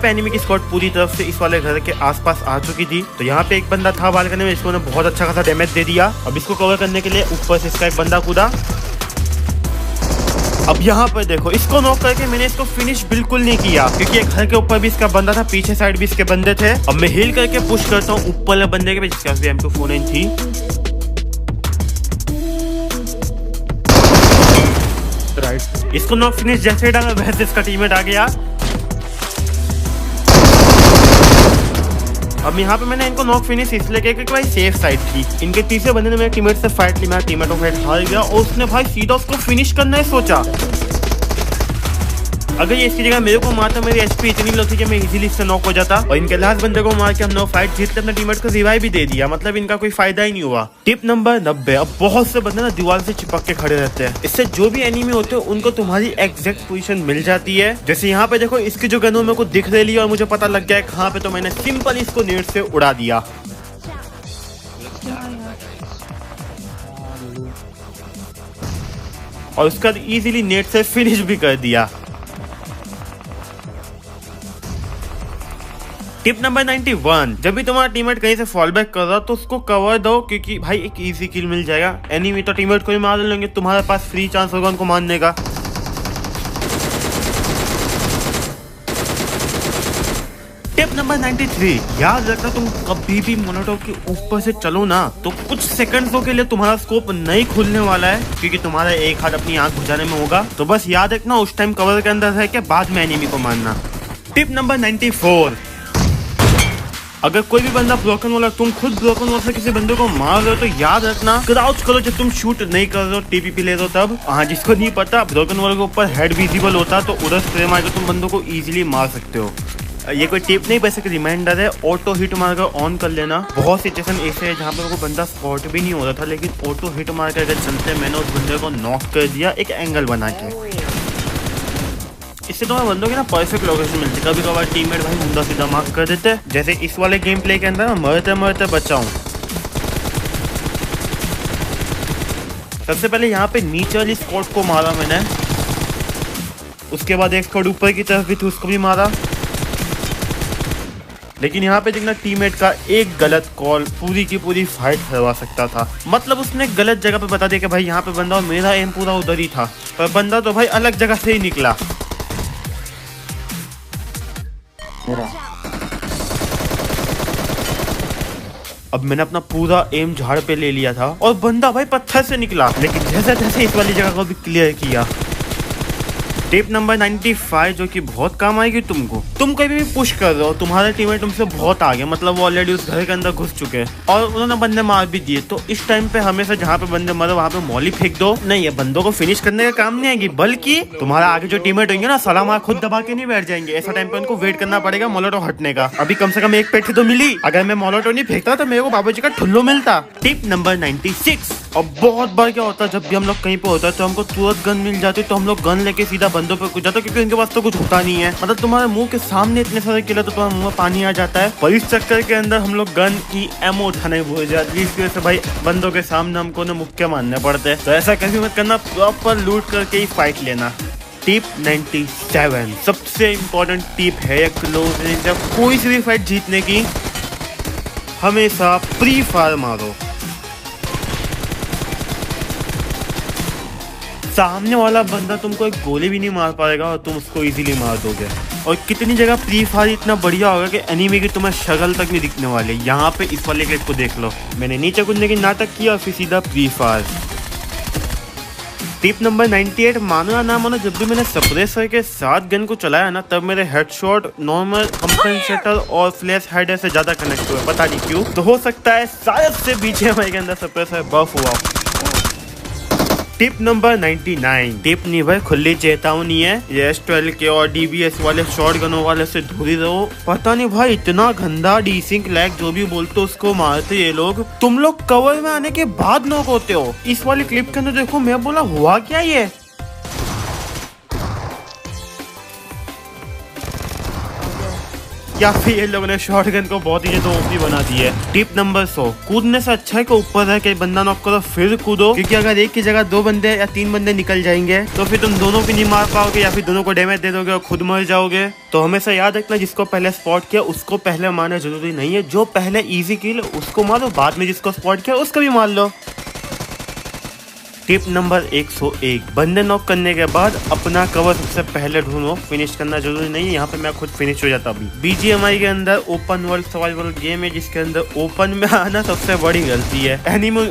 एनिमी की स्क्वाड पूरी तरफ से इस वाले घर के आसपास आ चुकी थी। तो यहाँ पे एक बंदा था बालकनी में, इसको बहुत अच्छा खासा डैमेज दे दिया। अब इसको कवर करने के लिए ऊपर से इसका एक बंदा कूदा। अब यहाँ पर देखो, इसको नॉक करके मैंने इसको फिनिश बिल्कुल नहीं किया, क्योंकि एक घर के ऊपर भी इसका बंदा था, पीछे साइड भी इसके बंदे थे। अब मैं हील करके पुश करता हूँ ऊपर वाले बंदे के, जिसके पास भी M249 थी। राइट, इसको नॉक फिनिश जैसे डाला वैसे इसका टीममेट आ गया। अब यहाँ पे मैंने इनको नॉक फिनिश इसलिए किया क्योंकि भाई सेफ साइड थी। इनके तीसरे बंदे ने मेरे टीममेट से फाइट ली, मेरा टीममेट फाइट हार गया, और उसने भाई सीधा उसको फिनिश करना है सोचा। अगर ये इसकी जगह मेरे को मारता, मेरी एचपी इतनी लो थी कि मैं इजीली इससे नॉक हो जाता। और इनके लास्ट बंदे को मार के हमने फाइट जीत के अपने टीममेट को रिवाइव भी दे दिया। मतलब इनका कोई फायदा ही नहीं हुआ। Tip number 90। अब बहुत से बंदे ना दीवार से चिपक के खड़े रहते हैं, इससे जो भी एनिमी होते हैं उनको तुम्हारी एग्जैक्ट पोजीशन मिल जाती है। जैसे यहाँ पे देखो, इसकी जो गनों मेरे को दिख रही है और मुझे पता लग गया है कहाँ पे, तो मैंने सिंपल इसको नेट से उड़ा दिया। और उसका इजीली नेट से फिनिश भी कर दिया। Tip number 91। जब भी तुम्हारा टीममेट कहीं से फॉल बैक कर रहा तो उसको कवर दो, क्योंकि भाई एक इजी किल मिल जाएगा। एनिमी तो टीममेट को ही मार लेंगे, तुम्हारे पास फ्री चांस होगा उनको मारने का। Tip number 93। याद रखना, तुम कभी भी मोलोटोव के ऊपर से चलो ना तो कुछ सेकंड्सों के लिए तुम्हारा स्कोप नहीं खुलने वाला है, क्योंकि तुम्हारा एक हाथ अपनी आंख बुझाने में होगा। तो बस याद रखना, उस टाइम कवर के अंदर रह के बाद में एनिमी को मारना। Tip number 94। अगर कोई भी बंदा ब्रोकन वॉल, तुम खुद ब्रोकन वॉल से किसी बंदे को मार रहे हो, तो याद रखना क्राउच करो जब तुम शूट नहीं कर रहे हो, टीपीपी ले रहे हो तब। हाँ, जिसको नहीं पता, ब्रोकन वॉल के ऊपर हेड विजिबल होता तो उधर स्प्रे मार के तुम बंदों को इजीली मार सकते हो। ये कोई टिप नहीं, बस एक रिमाइंडर है। ऑटो हिट मारकर ऑन कर लेना। बहुत सिचुएशन ऐसे है जहाँ पे वो बंदा स्पॉट भी नहीं हो रहा था, लेकिन ऑटो हिट मार के अगर चलते मैंने उस बंदे को नॉक कर दिया एक एंगल बना के। इससे तुम्हें बंदों की ना परफेक्ट लोकेशन मिलती है। कभी कभार टीममेट भाई मुंडा सीधा मार्क कर देते हैं, जैसे इस वाले गेम प्ले के अंदर मरते मरते बचा हूँ। सबसे पहले यहाँ पे नीचे वाली स्क्वाड को मारा मैंने, उसके बाद एक स्क्वाड ऊपर की तरफ भी थी, उसको भी मारा। लेकिन यहाँ पे देखना, टीममेट का एक गलत कॉल पूरी की पूरी फाइट हरवा सकता था। मतलब उसने गलत जगह पे बता दिया कि भाई यहाँ पे बंदा, और मेरा एम पूरा उधर ही था, पर बंदा तो भाई अलग जगह से ही निकला। अब मैंने अपना पूरा एम झाड़ पे ले लिया था, और बंदा भाई पत्थर से निकला, लेकिन जैसे जैसे इस वाली जगह को भी क्लियर किया। टिप नंबर 95, जो कि बहुत काम आएगी तुमको। तुम कभी भी पुश कर रहे हो, तुम्हारे टीममेट तुमसे बहुत आगे, मतलब वो ऑलरेडी उस घर के अंदर घुस चुके हैं और उन्होंने बंदे मार भी दिए, तो इस टाइम पे हमेशा जहाँ पे बंदे मरे वहाँ पे मॉली फेंक दो। नहीं, ये बंदों को फिनिश करने का काम नहीं आएगी, बल्कि तुम्हारा आगे जो टीममेट होंगे ना, साला मार खुद दबा के नहीं बैठ जाएंगे। ऐसा टाइम पे उनको वेट करना पड़ेगा मोलोटो हटने का। अभी कम से कम एक पेट तो मिली, अगर मैं मोलोटो नहीं फेंकता तो मेरे को बाबू जी का ठुल्लो मिलता। Tip number 96। अब बहुत बार क्या होता है, जब भी हम लोग कहीं पे होता है तो हमको तुरंत गन मिल जाती है, तो हम लोग गन लेके सीधा बंदों पे कुछ जाते, क्योंकि उनके पास तो कुछ होता नहीं है। मतलब तुम्हारे मुंह के सामने इतने सारे किले, तो तुम्हारे मुंह में पानी आ जाता है। पर इस चक्कर के अंदर हम लोग गन की एमो उठाने भूल जाती है, इसकी वजह से भाई बंदों के सामने हमको ना मुक्के मारने पड़ते हैं। तो ऐसा कभी मत करना, प्रॉपर लूट करके ही फाइट लेना। टिप 97 सबसे इम्पोर्टेंट टिप है ये क्लोज रेंज। जब कोई सी भी फाइट जीतने की हमेशा प्री फायर मारो। सामने वाला बंदा तुमको एक गोली भी नहीं मार पाएगा और तुम उसको इजीली मार दोगे। और कितनी जगह प्री फायर इतना बढ़िया होगा कि एनिमी की तुम्हें शक्ल तक नहीं दिखने वाली। यहाँ पे इस वाले क्लिप को देख लो, मैंने नीचे कूदने की नाटक किया और फिर सीधा प्री फायर। टिप नंबर 98, मानो या ना मानो, जब भी मैंने सप्रेसर के साथ गन को चलाया ना तब मेरे हेडशॉट नॉर्मल कंपेंसेटर और फ्लैश हेडर से ज्यादा कनेक्ट हुए, पता नहीं क्यों। तो हो सकता है शायद से बीजीएमआई के अंदर सप्रेसर बफ हुआ। टिप नंबर 99, टिप नहीं भाई, खुली चेतावनी है, ये S12 के और DBS वाले शॉर्ट गनों वाले से दूरी रहो। पता नहीं भाई इतना गंदा डीसिंक लैग जो भी बोलते उसको मारते ये लोग। तुम लोग कवर में आने के बाद नॉक होते हो। इस वाली क्लिप के अंदर देखो, मैं बोला हुआ क्या ये। या फिर ये लोगों ने शॉटगन को बहुत ही ज्यादा ओपी बना दी है। टिप नंबर 100, कूदने से अच्छा है कि ऊपर है कि बंदा नॉक करो फिर कूदो, क्योंकि अगर एक की जगह 2 बंदे या 3 बंदे निकल जाएंगे तो फिर तुम दोनों भी नहीं मार पाओगे या फिर दोनों को डैमेज दे दोगे और खुद मर जाओगे। तो हमेशा याद रखना, जिसको पहले स्पॉट किया उसको पहले मारना जरूरी नहीं है। जो पहले इजी किल उसको मारो, बाद में जिसको स्पॉट किया उसको भी मार लो। टिप नंबर 101, बंदे नॉक करने के बाद अपना कवर सबसे पहले ढूंढो, फिनिश करना जरूरी नहीं है। यहाँ पे मैं खुद फिनिश हो जाता अभी। बीजीएमआई के अंदर ओपन वर्ल्ड सर्वाइवल गेम है जिसके अंदर ओपन में आना सबसे बड़ी गलती है। एनिमी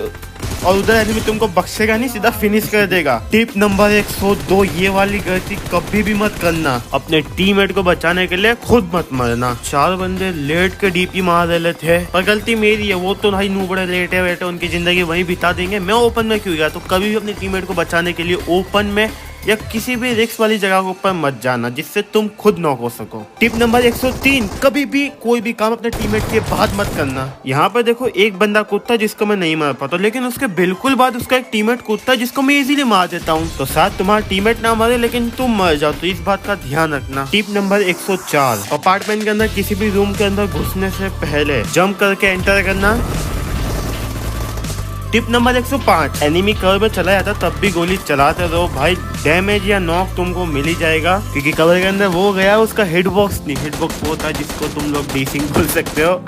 और उधर एनिमी तुमको बख्शेगा नहीं, सीधा फिनिश कर देगा। टिप नंबर 102, ये वाली गलती कभी भी मत करना। अपने टीममेट को बचाने के लिए खुद मत मरना। 4 बंदे लेट के डीपी मार रहे थे, पर गलती मेरी है। वो तो भाई नूबड़े लेटे बैठे, उनकी जिंदगी वहीं बिता देंगे। मैं ओपन में क्यों गया? तो कभी भी अपने टीममेट को बचाने के लिए ओपन में या किसी भी रिस्क वाली जगह के ऊपर मत जाना जिससे तुम खुद नॉक हो सको। टिप नंबर 103, कभी भी कोई भी काम अपने टीममेट के बाद मत करना। यहाँ पर देखो, एक बंदा कूदता है जिसको मैं नहीं मार पाता, लेकिन उसके बिल्कुल बाद उसका एक टीममेट कूदता है जिसको मैं इजीली मार देता हूँ। तो शायद तुम्हारा टीममेट ना मरे लेकिन तुम मर जाओ, तो इस बात का ध्यान रखना। टिप नंबर 104, अपार्टमेंट के अंदर किसी भी रूम के अंदर घुसने से पहले जंप करके एंटर करना। टिप नंबर 105, एनिमी कवर में चला जाता तब भी गोली चलाते रहो भाई, डैमेज या नॉक तुमको मिल ही जाएगा, क्योंकि कवर के अंदर वो गया उसका हिटबॉक्स नहीं, हिटबॉक्स वो था जिसको तुम लोग डीसिंग बोल सकते हो।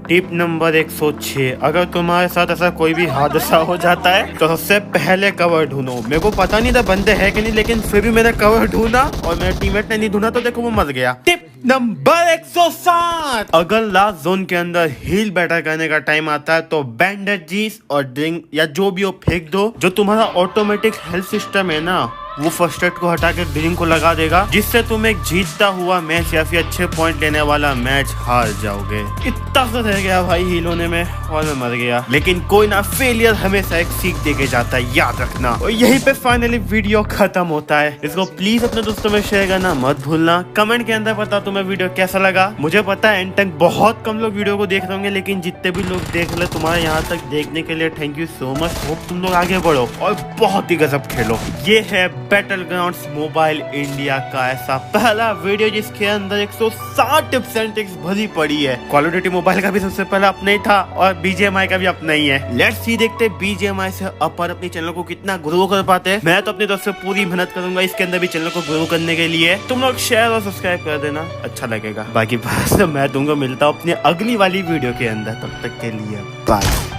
टिप नंबर 106, अगर तुम्हारे साथ ऐसा कोई भी हादसा हो जाता है तो सबसे पहले कवर ढूंढो। मेरे को पता नहीं था बंदे है कि नहीं, लेकिन फिर भी मैंने कवर ढूंढा और मेरे टीममेट ने नहीं ढूंढा तो देखो वो मर गया। टिप नंबर 107, अगर लास्ट जोन के अंदर हील बैटर करने का टाइम आता है तो बैंडेजेस और ड्रिंक या जो भी हो फेंक दो। जो तुम्हारा ऑटोमेटिक हेल्थ सिस्टम है ना, वो फर्स्ट एड को हटा के ड्रिंक को लगा देगा, जिससे तुम एक जीतता हुआ मैच या फिर अच्छे पॉइंट लेने वाला मैच हार जाओगे। इतना सा रह गया भाई हील होने में और मैं मर गया, लेकिन कोई ना, फेलियर हमेशा एक सीख दे के जाता है, याद रखना। और यहीं पे फाइनली वीडियो खत्म होता है। इसको प्लीज अपने दोस्तों में शेयर करना मत भूलना। कमेंट के अंदर बता तुम्हें वीडियो कैसा लगा। मुझे पता है एंड तक बहुत कम लोग वीडियो को देख रहे होंगे, लेकिन जितने भी लोग देख ले, तुम्हारे यहाँ तक देखने के लिए thank you so much. Hope तुम लोग आगे बढ़ो और बहुत ही गजब खेलो। ये है बैटल ग्राउंड्स मोबाइल इंडिया का ऐसा पहला वीडियो जिसके अंदर 160 टिप्स एंड ट्रिक्स भरी पड़ी है। कॉल ऑफ ड्यूटी मोबाइल का भी सबसे पहला अपना ही था और बीजीएमआई का भी अपना ही है। लेट्स सी, देखते बीजीएमआई से अपन अपने चैनल को कितना ग्रो कर पाते हैं। मैं तो अपनी तरफ से पूरी मेहनत करूंगा इसके अंदर भी चैनल को ग्रो करने के लिए। तुम लोग शेयर और सब्सक्राइब कर देना, अच्छा लगेगा। बाकी बात मैं दूंगा, मिलता हूँ अपनी अगली वाली वीडियो के अंदर। तब तक के लिए बाय।